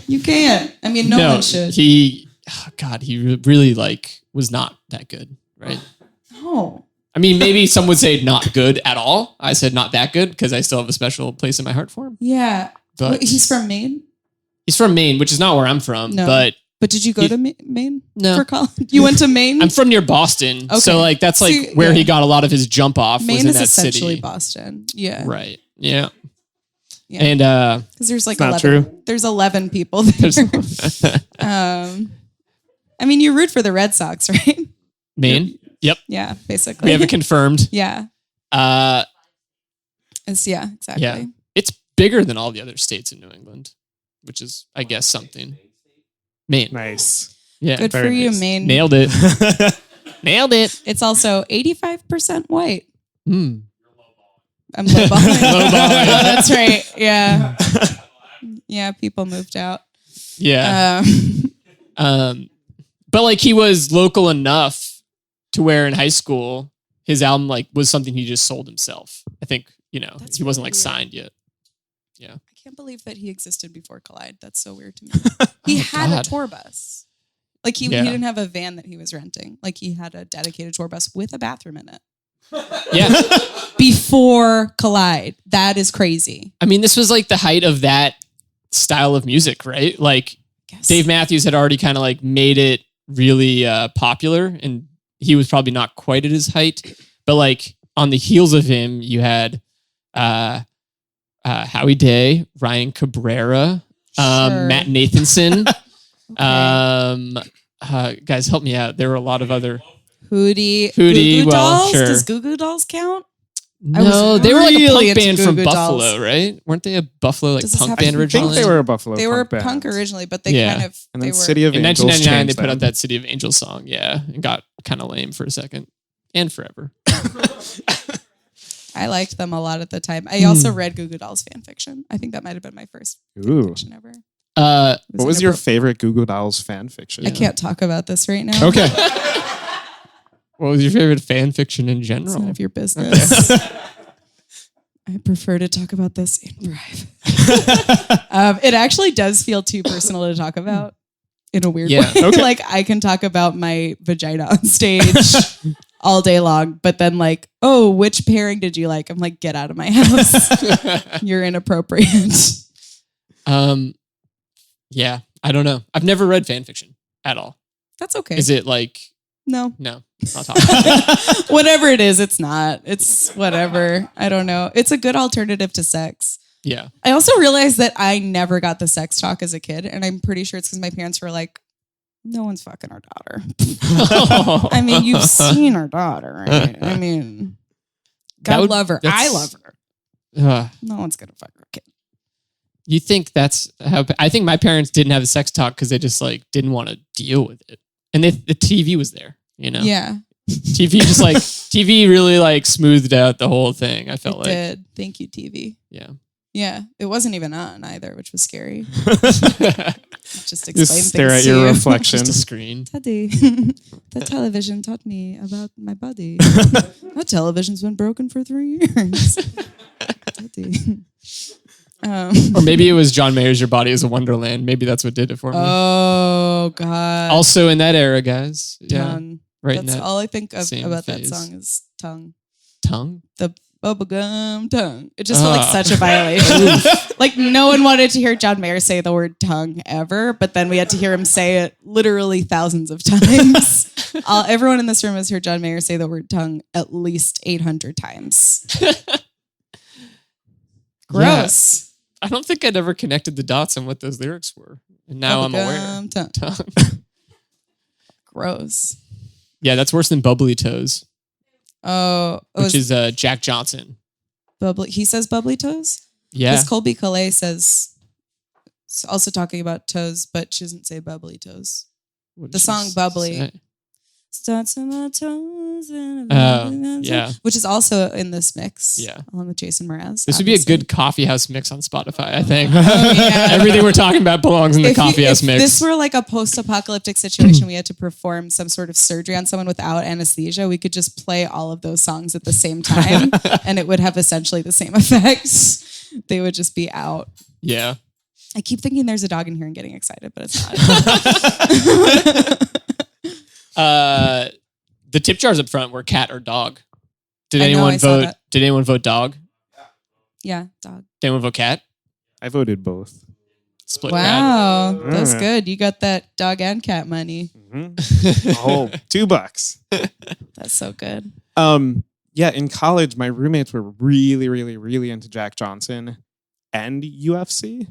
Speaker 3: You can't. I mean, no one should.
Speaker 1: He really was not that good, right?
Speaker 3: No.
Speaker 1: I mean, maybe some would say not good at all. I said not that good because I still have a special place in my heart for him.
Speaker 3: Yeah.
Speaker 1: But
Speaker 3: He's from Maine?
Speaker 1: He's from Maine, which is not where I'm from.
Speaker 3: No. But did you go to Maine for college? You went to Maine?
Speaker 1: I'm from near Boston. Okay. So like that's like where he got a lot of his jump off.
Speaker 3: Maine
Speaker 1: was in
Speaker 3: is
Speaker 1: that
Speaker 3: essentially
Speaker 1: city.
Speaker 3: Boston. Yeah.
Speaker 1: Right. Yeah.
Speaker 3: Yeah.
Speaker 1: And
Speaker 3: because there's like
Speaker 2: not
Speaker 3: 11.
Speaker 2: True.
Speaker 3: There's 11 people there. I mean, you root for the Red Sox, right?
Speaker 1: Maine. Yep.
Speaker 3: Yeah, basically.
Speaker 1: We have it confirmed.
Speaker 3: Yeah. Exactly.
Speaker 1: Yeah. It's bigger than all the other states in New England, which is, I guess, something. Maine.
Speaker 2: Nice.
Speaker 1: Yeah.
Speaker 3: Good for you, Maine.
Speaker 1: Nailed it. Nailed it.
Speaker 3: It's also 85% white.
Speaker 1: Mm.
Speaker 3: I'm lowballing. Oh, that's right. Yeah. Yeah, people moved out.
Speaker 1: Yeah. But like he was local enough to where in high school, his album like was something he just sold himself. I think, he wasn't like signed yet. Yeah.
Speaker 3: I can't believe that he existed before Collide. That's so weird to me. He had a tour bus. Like he didn't have a van that he was renting. Like he had a dedicated tour bus with a bathroom in it.
Speaker 1: Yeah.
Speaker 3: Before Collide. That is crazy.
Speaker 1: I mean, this was like the height of that style of music, right? Like Dave Matthews had already kind of like made it really popular, and he was probably not quite at his height. But like on the heels of him, you had Howie Day, Ryan Cabrera, Matt Nathanson. Guys, help me out. There were a lot of other
Speaker 3: Hootie.
Speaker 1: Goo Goo
Speaker 3: Dolls?
Speaker 1: Well, sure.
Speaker 3: Does Goo Goo Dolls count?
Speaker 1: No, they were like a
Speaker 3: really
Speaker 1: punk band
Speaker 3: into
Speaker 1: from
Speaker 3: Goo Goo
Speaker 1: Buffalo,
Speaker 3: Dolls.
Speaker 1: right? Weren't they a Buffalo like
Speaker 3: Does this
Speaker 1: punk
Speaker 3: have
Speaker 1: band
Speaker 3: to-
Speaker 2: I
Speaker 1: originally?
Speaker 2: think they were a Buffalo
Speaker 3: They were
Speaker 2: band.
Speaker 3: punk originally, but they
Speaker 1: Yeah.
Speaker 3: kind of...
Speaker 2: And
Speaker 3: they
Speaker 2: then
Speaker 3: were,
Speaker 2: City of
Speaker 1: In
Speaker 2: Angels
Speaker 1: 1999, they
Speaker 2: changed
Speaker 1: put
Speaker 2: that.
Speaker 1: out that City of Angels song, and got kind of lame for a second and forever.
Speaker 3: I liked them a lot at the time. I also read Goo Goo Dolls fan fiction. I think that might have been my first fan fiction ever.
Speaker 2: What was your favorite Goo Goo Dolls fan fiction?
Speaker 3: I can't talk about this right now.
Speaker 2: Okay.
Speaker 1: What was your favorite fan fiction in
Speaker 3: It's
Speaker 1: general?
Speaker 3: none of your business. I prefer to talk about this in private. It actually does feel too personal to talk about in a weird way.
Speaker 2: Okay.
Speaker 3: Like I can talk about my vagina on stage all day long, but then like, oh, which pairing did you like? I'm like, get out of my house. You're inappropriate.
Speaker 1: Yeah, I don't know. I've never read fan fiction at all.
Speaker 3: That's okay.
Speaker 1: Is it like...
Speaker 3: No.
Speaker 1: No, I'll talk about it.
Speaker 3: Whatever it is, it's not. It's whatever. I don't know. It's a good alternative to sex.
Speaker 1: Yeah.
Speaker 3: I also realized that I never got the sex talk as a kid, and I'm pretty sure it's because my parents were like, no one's fucking our daughter. I mean, you've seen our daughter, right? I mean, God love her. I love her. No one's going to fuck her kid.
Speaker 1: You think that's how... I think my parents didn't have the sex talk because they just like didn't want to deal with it. And the TV was there,
Speaker 3: Yeah.
Speaker 1: TV really like smoothed out the whole thing. I felt
Speaker 3: It did. Thank you, TV.
Speaker 1: Yeah.
Speaker 3: Yeah. It wasn't even on either, which was scary. Just explain things
Speaker 2: stare at
Speaker 3: to
Speaker 2: your
Speaker 3: you.
Speaker 2: reflection.
Speaker 1: Just a screen.
Speaker 3: Daddy, the television taught me about my body. That television's been broken for 3 years. Daddy.
Speaker 1: Or maybe it was John Mayer's Your Body is a Wonderland. Maybe that's what did it for me.
Speaker 3: Oh, God.
Speaker 1: Also in that era, guys.
Speaker 3: Tongue.
Speaker 1: Yeah. Right.
Speaker 3: That's
Speaker 1: in that
Speaker 3: all I think of
Speaker 1: same
Speaker 3: about that
Speaker 1: phase.
Speaker 3: song is tongue.
Speaker 1: Tongue?
Speaker 3: The bubblegum tongue. It just felt like such a violation. Like no one wanted to hear John Mayer say the word tongue ever, but then we had to hear him say it literally thousands of times. Everyone in this room has heard John Mayer say the word tongue at least 800 times. Gross.
Speaker 1: Yeah. I don't think I'd ever connected the dots on what those lyrics were. And now I'm aware.
Speaker 3: Tongue. Gross.
Speaker 1: Yeah, that's worse than Bubbly Toes,
Speaker 3: Oh,
Speaker 1: which is Jack Johnson.
Speaker 3: bubbly. He says bubbly toes?
Speaker 1: Yeah.
Speaker 3: Because Colby Calais says, also talking about toes, but she doesn't say bubbly toes.
Speaker 1: What
Speaker 3: The
Speaker 1: did
Speaker 3: song
Speaker 1: she
Speaker 3: Bubbly.
Speaker 1: say?
Speaker 3: Starts in my toes.
Speaker 1: Yeah.
Speaker 3: Which is also in this mix.
Speaker 1: Yeah.
Speaker 3: Along with Jason Mraz.
Speaker 1: This would be a good coffee house mix on Spotify, I think.
Speaker 3: yeah.
Speaker 1: Everything we're talking about belongs in the coffee house mix.
Speaker 3: If this were like a post-apocalyptic situation, we had to perform some sort of surgery on someone without anesthesia, we could just play all of those songs at the same time and it would have essentially the same effects. They would just be out.
Speaker 1: Yeah.
Speaker 3: I keep thinking there's a dog in here and getting excited, but it's not.
Speaker 1: The tip jars up front were cat or dog. Did
Speaker 3: I know,
Speaker 1: anyone
Speaker 3: I saw
Speaker 1: vote?
Speaker 3: that.
Speaker 1: Did anyone vote dog?
Speaker 3: Yeah, dog.
Speaker 1: Did anyone vote cat?
Speaker 2: I voted both.
Speaker 1: split.
Speaker 3: Wow,
Speaker 1: rad.
Speaker 3: that's good. You got that dog and cat money.
Speaker 2: Mm-hmm. Oh, $2.
Speaker 3: That's so good.
Speaker 2: Yeah, in college, my roommates were really, really, really into Jack Johnson and UFC.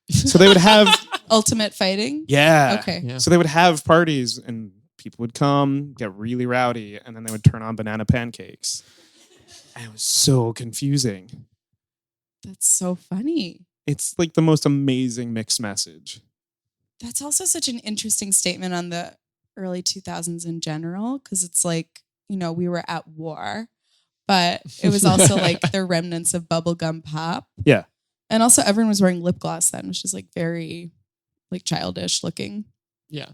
Speaker 2: So they would have
Speaker 3: Ultimate Fighting?
Speaker 2: Yeah.
Speaker 3: Okay.
Speaker 1: Yeah.
Speaker 2: So they would have parties and people would come, get really rowdy, and then they would turn on banana pancakes. And it was so confusing.
Speaker 3: That's so funny.
Speaker 2: It's like the most amazing mixed message.
Speaker 3: That's also such an interesting statement on the early 2000s in general, because it's like, we were at war, but it was also like the remnants of bubblegum pop.
Speaker 2: Yeah.
Speaker 3: And also everyone was wearing lip gloss then, which is like very like childish looking.
Speaker 1: Yeah.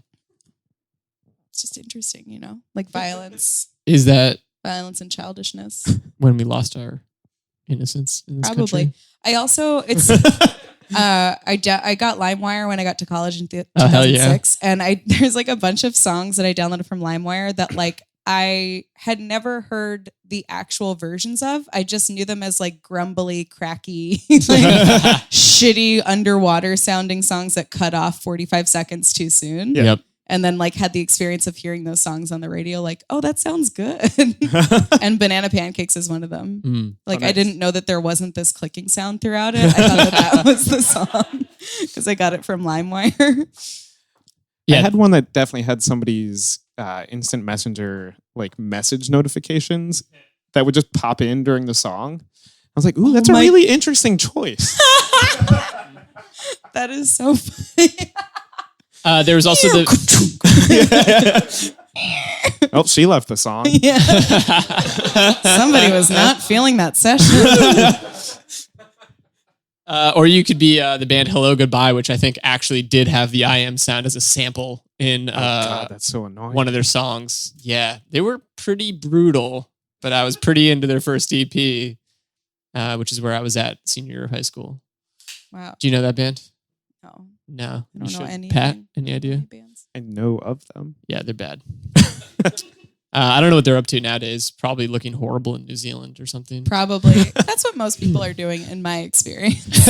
Speaker 3: It's just interesting, like violence
Speaker 1: Is that
Speaker 3: and childishness.
Speaker 1: when we lost our innocence in this
Speaker 3: Probably.
Speaker 1: country?
Speaker 3: I also, it's, I got LimeWire when I got to college in 2006.
Speaker 1: hell yeah.
Speaker 3: And there's like a bunch of songs that I downloaded from LimeWire that like I had never heard the actual versions of. I just knew them as like grumbly, cracky, like shitty underwater sounding songs that cut off 45 seconds too soon.
Speaker 1: Yep.
Speaker 3: And then like had the experience of hearing those songs on the radio, like, oh, that sounds good. And Banana Pancakes is one of them. Like,
Speaker 2: nice.
Speaker 3: I didn't know that there wasn't this clicking sound throughout it. I thought that was the song because I got it from LimeWire.
Speaker 1: Yeah.
Speaker 2: I had one that definitely had somebody's instant messenger like message notifications that would just pop in during the song. I was like, ooh, that's a really interesting choice.
Speaker 3: That is so funny.
Speaker 1: There was also
Speaker 2: Oh, she left the song.
Speaker 3: Yeah. Somebody was not feeling that session.
Speaker 1: or you could be the band Hello Goodbye, which I think actually did have the I Am sound as a sample in
Speaker 2: God, that's so annoying.
Speaker 1: one of their songs. Yeah, they were pretty brutal, but I was pretty into their first EP, which is where I was at senior year of high school.
Speaker 3: Wow.
Speaker 1: Do you know that band?
Speaker 3: No.
Speaker 1: No.
Speaker 3: I don't know any.
Speaker 1: Pat, any idea?
Speaker 3: Bands.
Speaker 2: I know of them.
Speaker 1: Yeah, they're bad. I don't know what they're up to nowadays. Probably looking horrible in New Zealand or something.
Speaker 3: Probably. That's what most people are doing in my experience.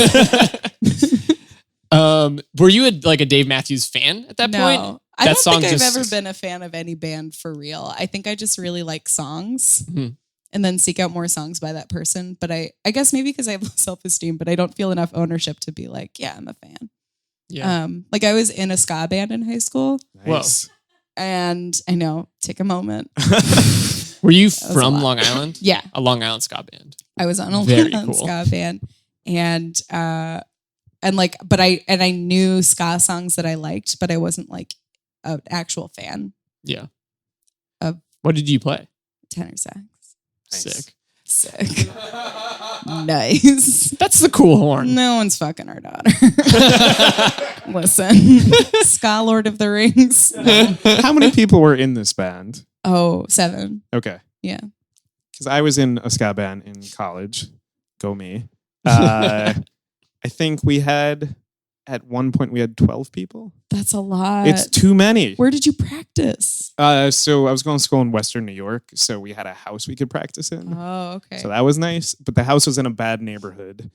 Speaker 1: Were you a Dave Matthews fan at that point?
Speaker 3: No. I don't think I've ever been a fan of any band for real. I think I just really like songs and then seek out more songs by that person. But I guess maybe because I have low self-esteem, but I don't feel enough ownership to be like, yeah, I'm a fan.
Speaker 1: Yeah.
Speaker 3: Like I was in a ska band in high school.
Speaker 2: Nice.
Speaker 3: And I know, take a moment.
Speaker 1: Were you
Speaker 3: was
Speaker 1: from
Speaker 3: a lot.
Speaker 1: Long Island?
Speaker 3: Yeah.
Speaker 1: A Long Island ska band.
Speaker 3: I was on a
Speaker 1: Very
Speaker 3: Long
Speaker 1: cool.
Speaker 3: ska band. And I knew ska songs that I liked, but I wasn't like an actual fan.
Speaker 1: Yeah.
Speaker 3: Of
Speaker 1: what did you play?
Speaker 3: Tenor sax.
Speaker 1: Sick.
Speaker 3: Nice.
Speaker 1: That's the cool horn.
Speaker 3: No one's fucking our daughter. Listen. Ska Lord of the Rings. No.
Speaker 2: How many people were in this band?
Speaker 3: Oh, 7.
Speaker 2: Okay.
Speaker 3: Yeah.
Speaker 2: Because I was in a ska band in college. Go me. I think at one point we had 12 people.
Speaker 3: That's a lot.
Speaker 2: It's too many.
Speaker 3: Where did you practice?
Speaker 2: So I was going to school in Western New York, so we had a house we could practice in.
Speaker 3: Oh, okay.
Speaker 2: So that was nice, but the house was in a bad neighborhood.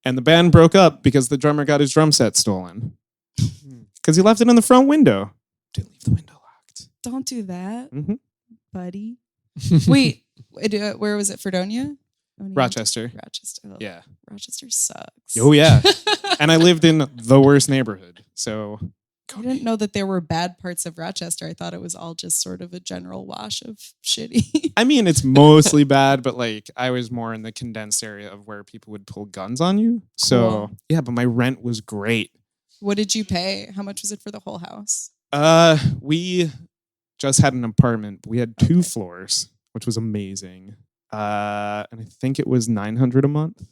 Speaker 2: And the band broke up because the drummer got his drum set stolen. Because he left it in the front window. Didn't leave the window locked.
Speaker 3: Don't do that,
Speaker 2: Mm-hmm.
Speaker 3: buddy. Wait, where was it? Fredonia?
Speaker 2: Rochester.
Speaker 3: Rochester. Oh,
Speaker 2: Yeah.
Speaker 3: Rochester sucks.
Speaker 2: Oh, yeah. And I lived in the worst neighborhood. So
Speaker 3: I didn't know that there were bad parts of Rochester. I thought it was all just sort of a general wash of shitty.
Speaker 2: I mean, it's mostly bad, but like I was more in the condensed area of where people would pull guns on you. So
Speaker 3: Cool.
Speaker 2: yeah, but my rent was great.
Speaker 3: What did you pay? How much was it for the whole house?
Speaker 2: We just had an apartment. But we had 2 floors, which was amazing. And I think it was $900 a month.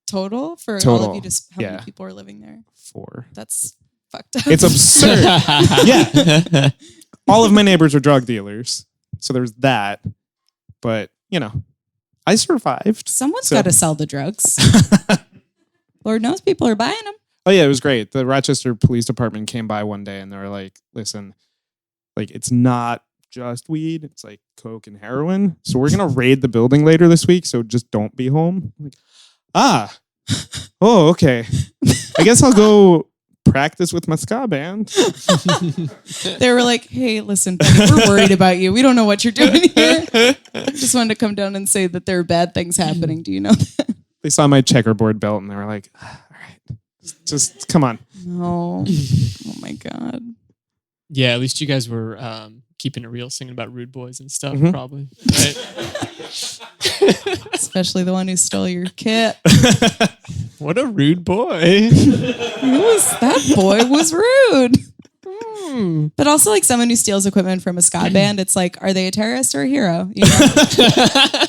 Speaker 3: Total for all
Speaker 2: Total,
Speaker 3: of you? Just how
Speaker 2: yeah.
Speaker 3: many people are living there?
Speaker 2: 4.
Speaker 3: That's fucked up.
Speaker 2: It's absurd. Yeah. All of my neighbors are drug dealers. So there's that. But, I survived.
Speaker 3: Someone's
Speaker 2: So-
Speaker 3: got to sell the drugs. Lord knows people are buying them.
Speaker 2: Oh, yeah, it was great. The Rochester Police Department came by one day and they were like, listen, like it's not just weed. It's like coke and heroin. So we're going to raid the building later this week. So just don't be home. I'm like, oh, okay. I guess I'll go practice with my ska band.
Speaker 3: They were like, hey, listen, buddy, we're worried about you. We don't know what you're doing here. Just wanted to come down and say that there are bad things happening. Do you know that?
Speaker 2: They saw my checkerboard belt and they were like, all right, just come on.
Speaker 3: No. Oh my God.
Speaker 1: Yeah, at least you guys were keeping it real, singing about rude boys and stuff, probably. Right?
Speaker 3: Especially the one who stole your kit.
Speaker 1: What a rude boy.
Speaker 3: That boy was rude. But also like someone who steals equipment from a ska band, it's like, are they a terrorist or a hero? You know?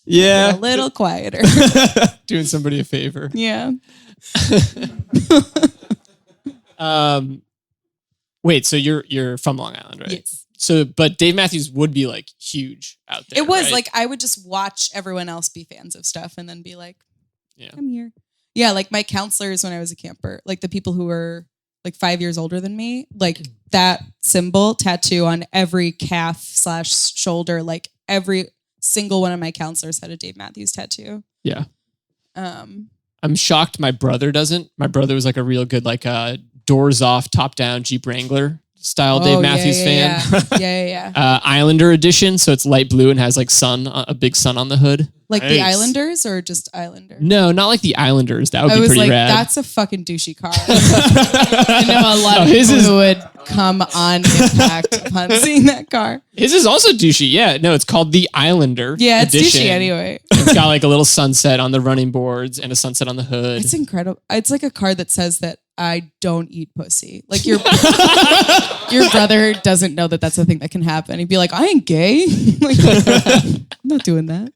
Speaker 1: Yeah.
Speaker 3: A little quieter.
Speaker 1: Doing somebody a favor.
Speaker 3: Yeah.
Speaker 1: Wait, so you're from Long Island, right?
Speaker 3: Yes.
Speaker 1: So, but Dave Matthews would be like huge out there.
Speaker 3: It was
Speaker 1: right?
Speaker 3: like I would just watch everyone else be fans of stuff and then be like,
Speaker 1: yeah.
Speaker 3: I'm here. Yeah, like my counselors when I was a camper, like the people who were like 5 years older than me, like that symbol tattoo on every calf/shoulder, like every single one of my counselors had a Dave Matthews tattoo.
Speaker 1: Yeah. I'm shocked my brother doesn't. My brother was like a real good like doors off, top down Jeep Wrangler style Dave Matthews fan.
Speaker 3: Yeah.
Speaker 1: Islander edition, so it's light blue and has like a big sun on the hood.
Speaker 3: Like the Islanders or just Islander?
Speaker 1: No, not like the Islanders. That would be pretty
Speaker 3: like,
Speaker 1: rad.
Speaker 3: That's a fucking douchey car. I know a lot of people who would come on impact upon seeing that car.
Speaker 1: His is also douchey. Yeah, no, it's called the Islander.
Speaker 3: Yeah, it's
Speaker 1: edition.
Speaker 3: douchey anyway.
Speaker 1: It's got like a little sunset on the running boards and a sunset on the hood.
Speaker 3: It's incredible. It's like a car that says that I don't eat pussy. Like your brother doesn't know that that's a thing that can happen. He'd be like, I ain't gay. Like, I'm not doing that.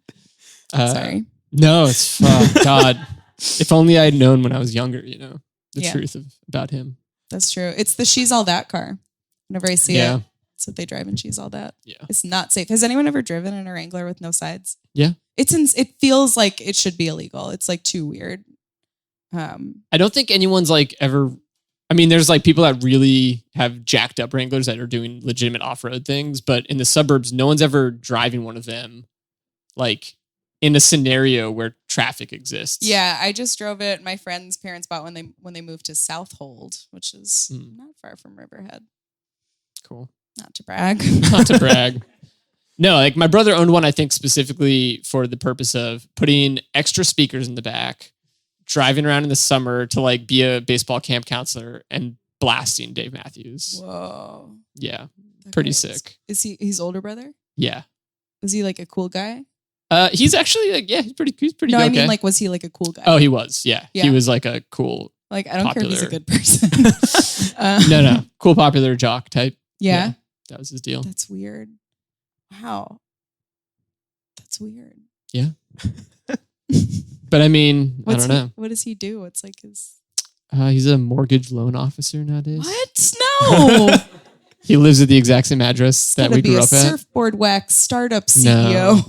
Speaker 3: Sorry.
Speaker 1: No, it's God. If only I had known when I was younger, you know, the truth about him.
Speaker 3: That's true. It's the She's All That car. Whenever I see it, it's what they drive in She's All That.
Speaker 1: Yeah.
Speaker 3: It's not safe. Has anyone ever driven in a Wrangler with no sides?
Speaker 1: Yeah.
Speaker 3: It feels like it should be illegal. It's like too weird.
Speaker 1: I don't think anyone's like ever. I mean, there's like people that really have jacked up Wranglers that are doing legitimate off-road things, but in the suburbs, no one's ever driving one of them like in a scenario where traffic exists.
Speaker 3: Yeah, I just drove it. My friend's parents bought when they moved to Southold, which is not far from Riverhead.
Speaker 1: Cool.
Speaker 3: Not to brag.
Speaker 1: Not to brag. No, like my brother owned one, I think specifically for the purpose of putting extra speakers in the back, driving around in the summer to like be a baseball camp counselor and blasting Dave Matthews.
Speaker 3: Whoa.
Speaker 1: Yeah. Pretty sick.
Speaker 3: Is he his older brother?
Speaker 1: Yeah.
Speaker 3: Was he like a cool guy?
Speaker 1: He's actually like, he's pretty
Speaker 3: No,
Speaker 1: okay.
Speaker 3: I mean like, was he like a cool guy?
Speaker 1: Oh, he was. Yeah. He was like a cool,
Speaker 3: like, I don't
Speaker 1: popular.
Speaker 3: care if he's a good person.
Speaker 1: No. Cool, popular jock type.
Speaker 3: Yeah.
Speaker 1: That was his deal.
Speaker 3: That's weird. Wow. That's weird.
Speaker 1: Yeah. But I mean, I don't know.
Speaker 3: What does he do? What's like his...
Speaker 1: He's a mortgage loan officer nowadays.
Speaker 3: What? No.
Speaker 1: He lives at the exact same address that we grew up at.
Speaker 3: Surfboard wax startup CEO.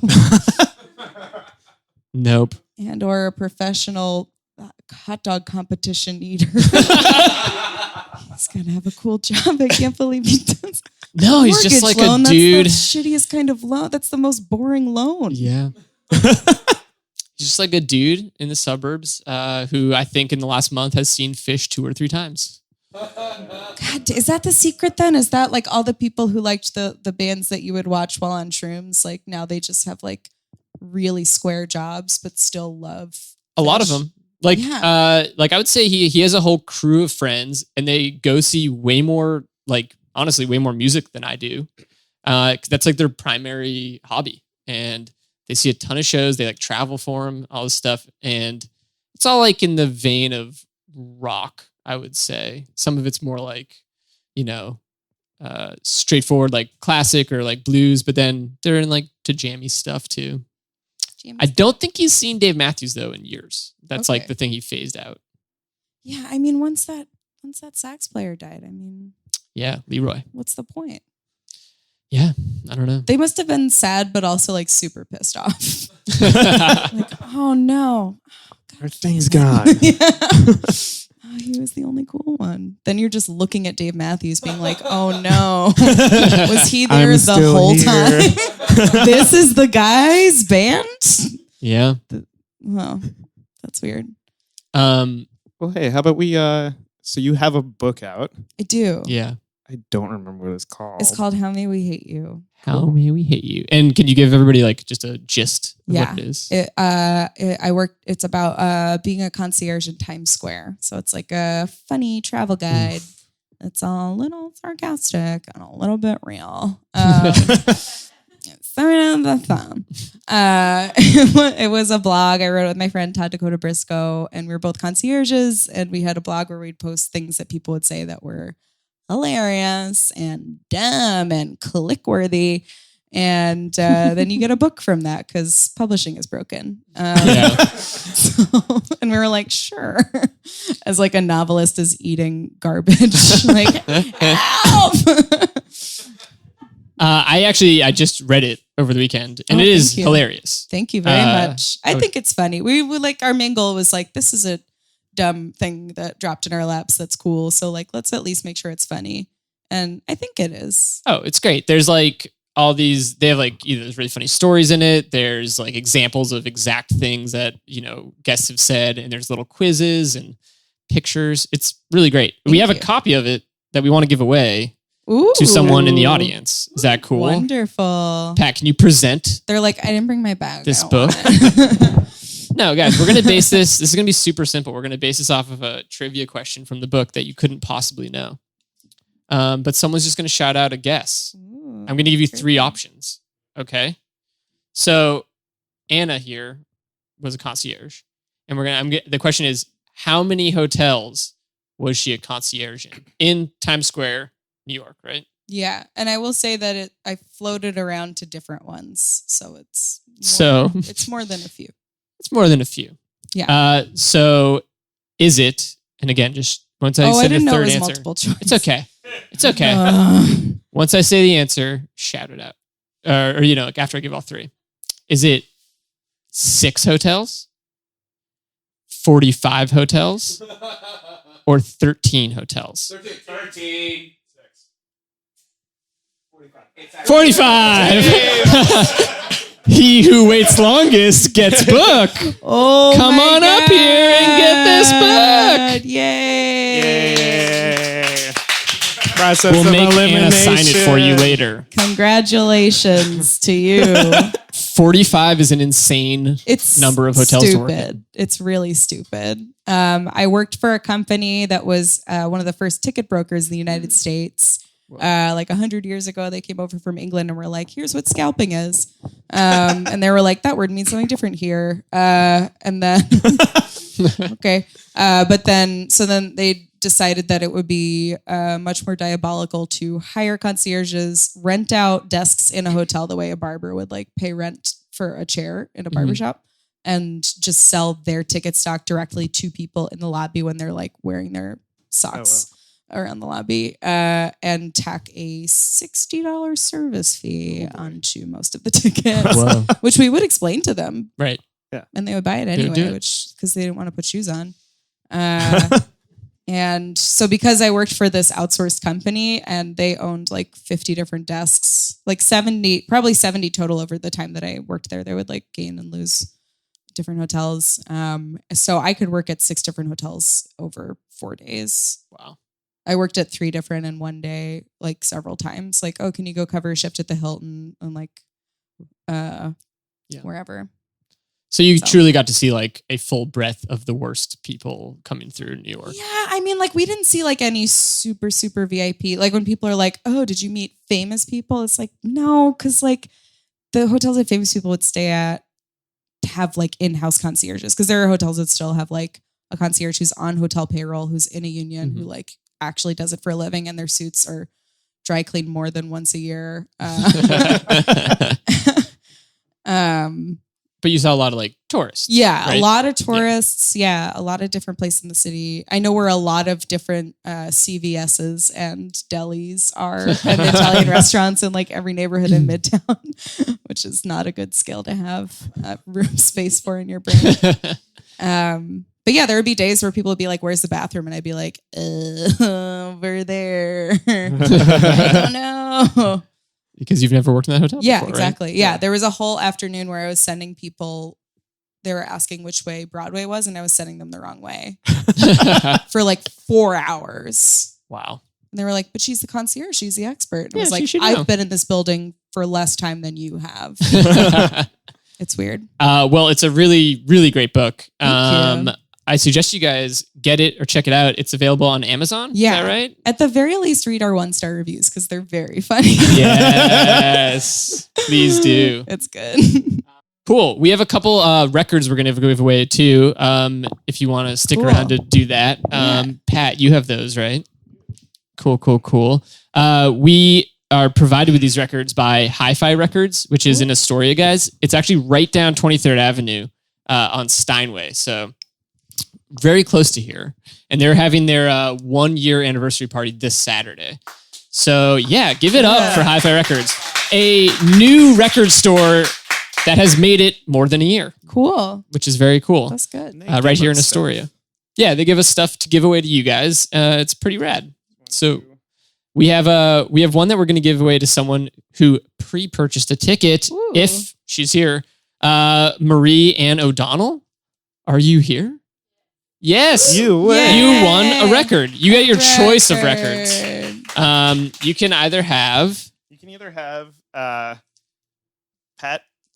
Speaker 1: Nope.
Speaker 3: And or a professional hot dog competition eater. He's gonna have a cool job. I can't believe he does.
Speaker 1: No, he's just like a dude.
Speaker 3: That's the shittiest kind of loan. That's the most boring loan.
Speaker 1: Yeah. He's just like a dude in the suburbs who I think in the last month has seen fish 2 or 3 times.
Speaker 3: God, is that the secret then? Is that like all the people who liked the bands that you would watch while on shrooms, like now they just have like really square jobs but still love fish?
Speaker 1: A lot of them. Like, like I would say he has a whole crew of friends and they go see way more, like honestly, way more music than I do. That's like their primary hobby. And they see a ton of shows. They like travel for them, all this stuff. And it's all like in the vein of rock, I would say. Some of it's more like, you know, straightforward, like classic or like blues, but then they're in like to jammy stuff too. I don't think he's seen Dave Matthews though in years. That's like the thing he phased out.
Speaker 3: Yeah, I mean, once that sax player died, I mean,
Speaker 1: yeah, Leroy.
Speaker 3: What's the point?
Speaker 1: Yeah, I don't know.
Speaker 3: They must have been sad, but also like super pissed off. Like, oh no,
Speaker 2: our thing's gone.
Speaker 3: Oh, he was the only cool one. Then you're just looking at Dave Matthews being like, oh no, was he there the whole time? This is the guy's band?
Speaker 1: Yeah.
Speaker 3: Well, that's weird.
Speaker 2: Well, Well, hey, how about we? So you have a book out.
Speaker 3: I do.
Speaker 1: Yeah.
Speaker 2: I don't remember what it's called.
Speaker 3: It's called How May We Hate You.
Speaker 1: How May We Hate You? And can you give everybody like just a gist of what it is?
Speaker 3: It's about being a concierge in Times Square. So it's like a funny travel guide. It's a little sarcastic and a little bit real. It was a blog I wrote with my friend Todd Dakota Briscoe, and we were both concierges, and we had a blog where we'd post things that people would say that were hilarious and dumb and click-worthy. And then you get a book from that because publishing is broken. And we were like, sure. As like a novelist is eating garbage. Like, help!
Speaker 1: I just read it over the weekend, and it is hilarious.
Speaker 3: Thank you very much. I think it's funny. We like, our main goal was like, this is a dumb thing that dropped in our laps that's cool. So like, let's at least make sure it's funny. And I think it is.
Speaker 1: Oh, it's great. There's like all these, they have like either there's really funny stories in it. There's like examples of exact things that, you know, guests have said, and there's little quizzes and pictures. It's really great. We have a copy of it that we want to give away to someone in the audience. Is that cool?
Speaker 3: Wonderful.
Speaker 1: Pat, can you present?
Speaker 3: They're like, I didn't bring my bag.
Speaker 1: This book. No, guys, we're going to base this. This is going to be super simple. We're going to base this off of a trivia question from the book that you couldn't possibly know. But someone's just going to shout out a guess. I'm going to give you 3 options. Okay. So Anna here was a concierge, and the question is, how many hotels was she a concierge in Times Square, New York, right?
Speaker 3: Yeah. And I will say that I floated around to different ones. So it's more than a few.
Speaker 1: It's more than a few.
Speaker 3: Yeah.
Speaker 1: So is it, and again, just once I said the third answer,
Speaker 3: multiple choice.
Speaker 1: It's okay. It's okay. Once I say the answer, shout it out. Or you know, after I give all 3. Is it 6 hotels, 45 hotels, or 13 hotels?
Speaker 4: 13.
Speaker 1: 45. He who waits longest gets book.
Speaker 3: Oh,
Speaker 1: come on up here and get this book.
Speaker 3: Yay!
Speaker 2: Process
Speaker 1: we'll
Speaker 2: of
Speaker 1: make
Speaker 2: elimination.
Speaker 1: Anna sign it for you later.
Speaker 3: Congratulations to you.
Speaker 1: 45 is an insane number of hotels to work in.
Speaker 3: It's really stupid. I worked for a company that was one of the first ticket brokers in the United States. Like 100 years ago, they came over from England and were like, here's what scalping is. And they were like, that word means something different here. And then, okay. But then they decided that it would be much more diabolical to hire concierges, rent out desks in a hotel the way a barber would like pay rent for a chair in a barbershop, and just sell their ticket stock directly to people in the lobby when they're like wearing their socks. Around the lobby, and tack a $60 service fee onto most of the tickets, which we would explain to them,
Speaker 1: right?
Speaker 3: Yeah, and they would buy it anyway, which because they didn't want to put shoes on. And so because I worked for this outsourced company and they owned like 50 different desks, like probably 70 total over the time that I worked there, they would like gain and lose different hotels. So I could work at 6 different hotels over 4 days.
Speaker 1: Wow.
Speaker 3: I worked at 3 different in one day, like several times. Like, oh, can you go cover a shift at the Hilton and like wherever.
Speaker 1: So you truly got to see like a full breadth of the worst people coming through New York.
Speaker 3: Yeah, I mean, like we didn't see like any super, super VIP. Like when people are like, oh, did you meet famous people? It's like, no, because like the hotels that famous people would stay at have like in-house concierges. Because there are hotels that still have like a concierge who's on hotel payroll, who's in a union, who like actually does it for a living, and their suits are dry cleaned more than once a year.
Speaker 1: But you saw a lot of like tourists.
Speaker 3: Yeah,
Speaker 1: right?
Speaker 3: A lot of tourists. Yeah, a lot of different places in the city. I know where a lot of different CVSs and delis are, and Italian restaurants in like every neighborhood in Midtown, which is not a good skill to have room space for in your brain. But yeah, there would be days where people would be like, where's the bathroom? And I'd be like, over there. I don't know.
Speaker 1: Because you've never worked in that hotel before,
Speaker 3: exactly.
Speaker 1: right?
Speaker 3: Yeah, there was a whole afternoon where I was sending people they were asking which way Broadway was, and I was sending them the wrong way for like 4 hours.
Speaker 1: Wow.
Speaker 3: And they were like, but she's the concierge. She's the expert. And I
Speaker 1: Yeah,
Speaker 3: was like,
Speaker 1: she should know.
Speaker 3: I've been in this building for less time than you have. It's weird.
Speaker 1: Well, it's a really, really great book.
Speaker 3: Thank you.
Speaker 1: I suggest you guys get it or check it out. It's available on Amazon.
Speaker 3: Yeah.
Speaker 1: Is that right?
Speaker 3: At the very least, read our 1-star reviews because they're very funny.
Speaker 1: Yes. Please do.
Speaker 3: It's good.
Speaker 1: Cool. We have a couple records we're going to give away too. If you want to stick around to do that. Pat, you have those, right? Cool. We are provided with these records by Hi-Fi Records, which is in Astoria, guys. It's actually right down 23rd Avenue on Steinway. So very close to here. And they're having their 1-year anniversary party this Saturday. So yeah, give it up for Hi-Fi Records. A new record store that has made it more than a year.
Speaker 3: Cool.
Speaker 1: Which is very cool.
Speaker 3: That's good.
Speaker 1: Right here in Astoria. Yeah, they give us stuff to give away to you guys. It's pretty rad. So we have one that we're going to give away to someone who pre-purchased a ticket.
Speaker 3: Ooh.
Speaker 1: If she's here. Marie Ann O'Donnell, are you here? Yes.
Speaker 2: You
Speaker 1: won a record. You get your choice of records. You can either have
Speaker 2: Pat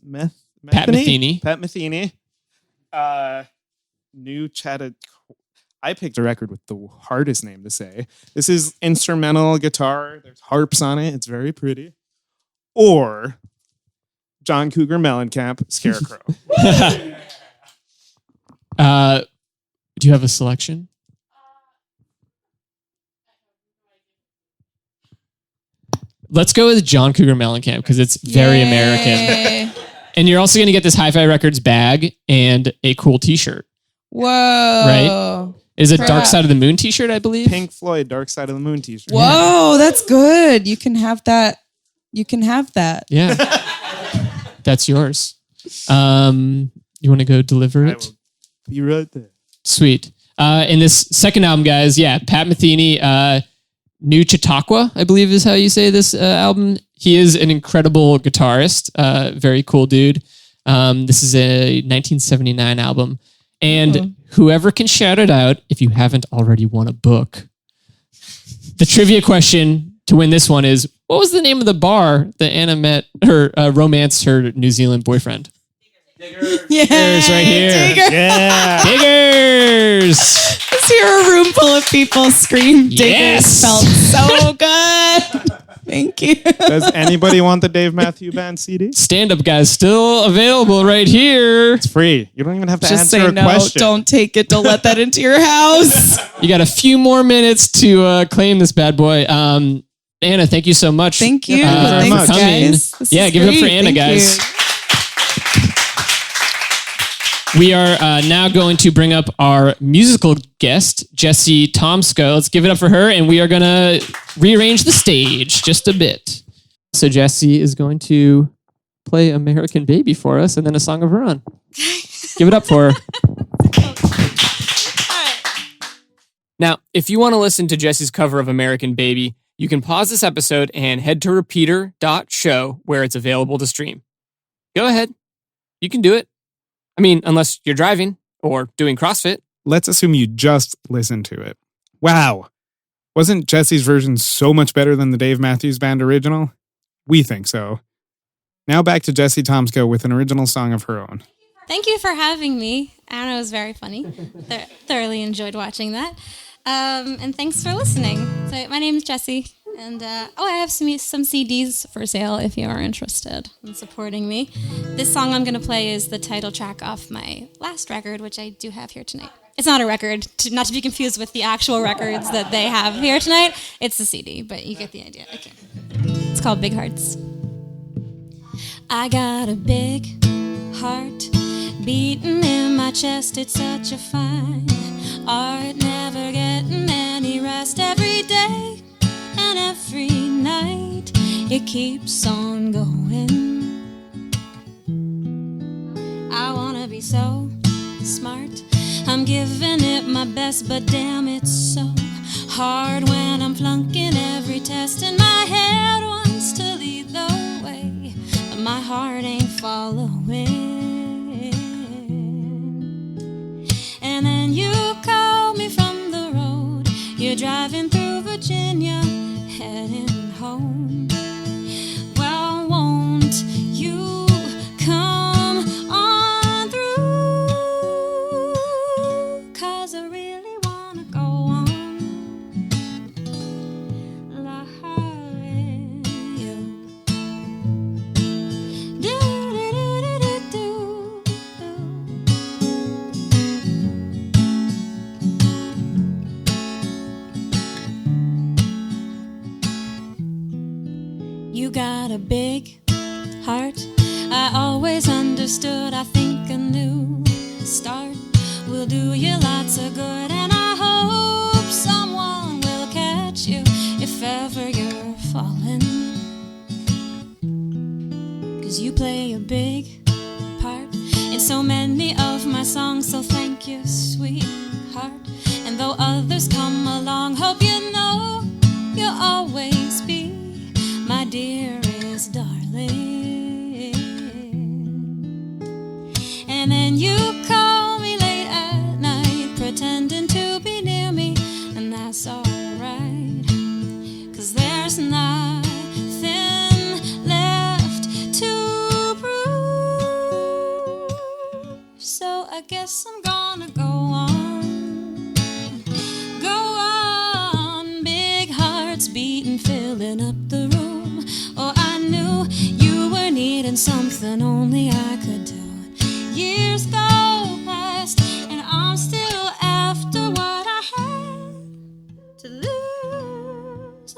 Speaker 1: Metheny.
Speaker 2: Pat Metheny. New Chatted. I picked a record with the hardest name to say. This is instrumental guitar. There's harps on it. It's very pretty. Or John Cougar Mellencamp, Scarecrow.
Speaker 1: Do you have a selection? Let's go with John Cougar Mellencamp because it's very American. And you're also going to get this Hi-Fi Records bag and a cool t-shirt.
Speaker 3: Whoa.
Speaker 1: Right? Is it Dark Side of the Moon t-shirt, I believe?
Speaker 2: Pink Floyd, Dark Side of the Moon t-shirt.
Speaker 3: Whoa, that's good. You can have that.
Speaker 1: Yeah. That's yours. You want to go deliver it?
Speaker 2: I will be right there.
Speaker 1: Sweet. In this second album, guys, Pat Metheny, New Chautauqua, I believe is how you say this album. He is an incredible guitarist, very cool dude. This is a 1979 album. And whoever can shout it out, if you haven't already won a book. The trivia question to win this one is, what was the name of the bar that Anna met her, romanced her New Zealand boyfriend?
Speaker 4: Diggers.
Speaker 3: Yeah.
Speaker 1: Diggers right here.
Speaker 3: Diggers.
Speaker 2: Yeah.
Speaker 1: Diggers!
Speaker 3: Let's hear a room full of people scream Diggers.
Speaker 1: Yes.
Speaker 3: Felt so good. Thank you.
Speaker 2: Does anybody want the Dave Matthew Band CD?
Speaker 1: Stand Up, guys, still available right here.
Speaker 2: It's free. You don't even have to
Speaker 3: Just
Speaker 2: answer
Speaker 3: say
Speaker 2: a
Speaker 3: no.
Speaker 2: question.
Speaker 3: Don't take it. Don't let that into your house.
Speaker 1: You got a few more minutes to claim this bad boy. Anna, thank you so much.
Speaker 3: Thank you.
Speaker 2: very
Speaker 3: Thanks,
Speaker 2: much.
Speaker 3: guys. This
Speaker 1: Yeah,
Speaker 3: is
Speaker 1: give it up for
Speaker 3: great.
Speaker 1: Anna,
Speaker 3: Thank
Speaker 1: guys.
Speaker 3: you.
Speaker 1: We are now going to bring up our musical guest, Jessy Tomsko. Let's give it up for her, and we are going to rearrange the stage just a bit. So Jessy is going to play American Baby for us, and then a song of her own. Give it up for her. Now, if you want to listen to Jessy's cover of American Baby, you can pause this episode and head to repeater.show where it's available to stream. Go ahead. You can do it. I mean, unless you're driving or doing CrossFit.
Speaker 5: Let's assume you just listened to it. Wow. Wasn't Jessy's version so much better than the Dave Matthews Band original? We think so. Now back to Jessy Tomsko with an original song of her own.
Speaker 6: Thank you for having me. I know it was very funny. Thoroughly enjoyed watching that. And thanks for listening. So my name is Jessy. And I have some CDs for sale if you are interested in supporting me. This song I'm going to play is the title track off my last record, which I do have here tonight. It's not a record, not to be confused with the actual records that they have here tonight. It's the CD, but you get the idea. Okay. It's called Big Hearts. I got a big heart beating in my chest. It's such a fine art, never getting any rest every day. And every night it keeps on going. I wanna be so smart, I'm giving it my best, but damn, it's so hard when I'm flunking every test. And my head wants to lead the way, but my heart ain't following. driving through Virginia, heading home. Well, won't you come on through? 'Cause I really wanna go on. La You got a big heart. I always understood. I think a new start will do you lots of good, and I hope someone will catch you if ever you're falling. 'Cause you play a big part in so many of my songs, so thank you, sweetheart. And though others come along, hope you know you'll always be my dearest darling. And then you call me late at night, pretending to be near me, and that's alright. 'Cause there's nothing left to prove. So I guess I'm gonna go on. Go on, big hearts beating, filling up the room. Oh, I knew you were needing something only I could do. Years go past, and I'm still after what I had to lose.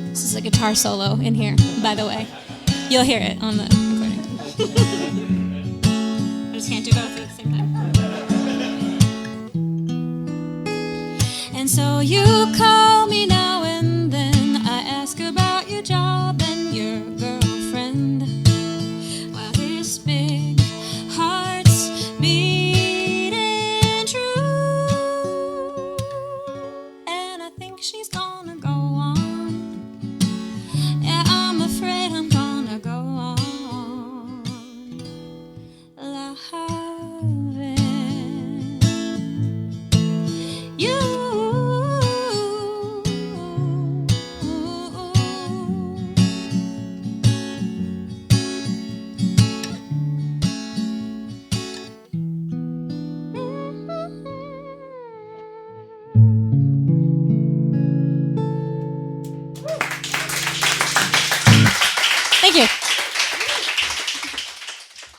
Speaker 6: This is a guitar solo in here, by the way. You'll hear it on the recording. I just can't do both at the same time. And so you call me now and then. I ask about your job and your girlfriend. While this big heart's beating true, and I think she's gonna go on. Yeah, I'm afraid I'm gonna go on. Loving you. Thank you.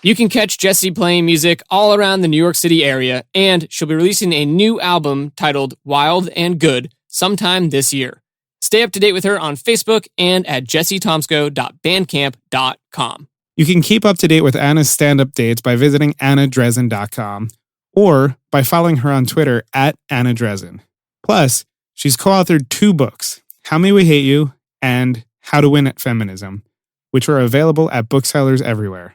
Speaker 1: You can catch Jessy playing music all around the New York City area, and she'll be releasing a new album titled Wild and Good sometime this year. Stay up to date with her on Facebook and at jessytomsko.bandcamp.com.
Speaker 5: You can keep up to date with Anna's stand-up dates by visiting annadrezen.com or by following her on Twitter at Anna Drezen. Plus, she's co-authored 2 books, How May We Hate You and How to Win at Feminism, which are available at booksellers everywhere.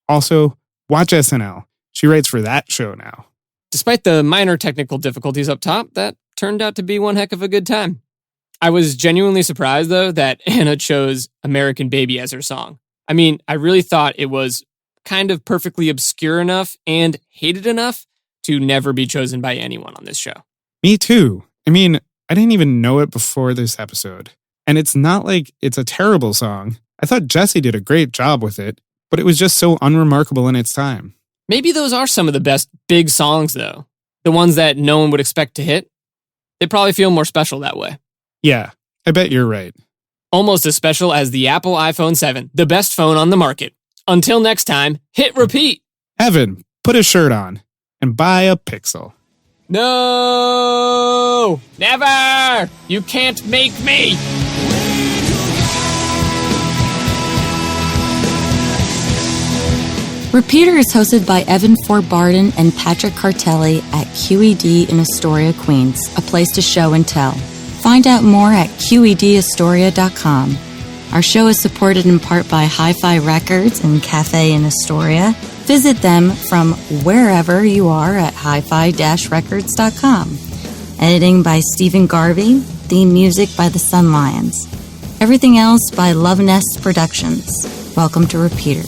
Speaker 5: Also, watch SNL. She writes for that show now.
Speaker 1: Despite the minor technical difficulties up top, that turned out to be one heck of a good time. I was genuinely surprised, though, that Anna chose American Baby as her song. I mean, I really thought it was kind of perfectly obscure enough and hated enough to never be chosen by anyone on this show.
Speaker 5: Me too. I mean, I didn't even know it before this episode. And it's not like it's a terrible song. I thought Jessy did a great job with it, but it was just so unremarkable in its time.
Speaker 1: Maybe those are some of the best big songs, though. The ones that no one would expect to hit. They probably feel more special that way.
Speaker 5: Yeah, I bet you're right.
Speaker 1: Almost as special as the Apple iPhone 7, the best phone on the market. Until next time, hit repeat.
Speaker 5: Evan, put a shirt on and buy a Pixel.
Speaker 1: No! Never! You can't make me!
Speaker 7: Repeater is hosted by Evan Fort Barden and Patrick Cartelli at QED in Astoria, Queens, a place to show and tell. Find out more at QEDAstoria.com. Our show is supported in part by Hi-Fi Records and Cafe in Astoria. Visit them from wherever you are at hi-fi-records.com. Editing by Stephen Garvey. Theme music by the Sun Lions. Everything else by Love Nest Productions. Welcome to Repeater.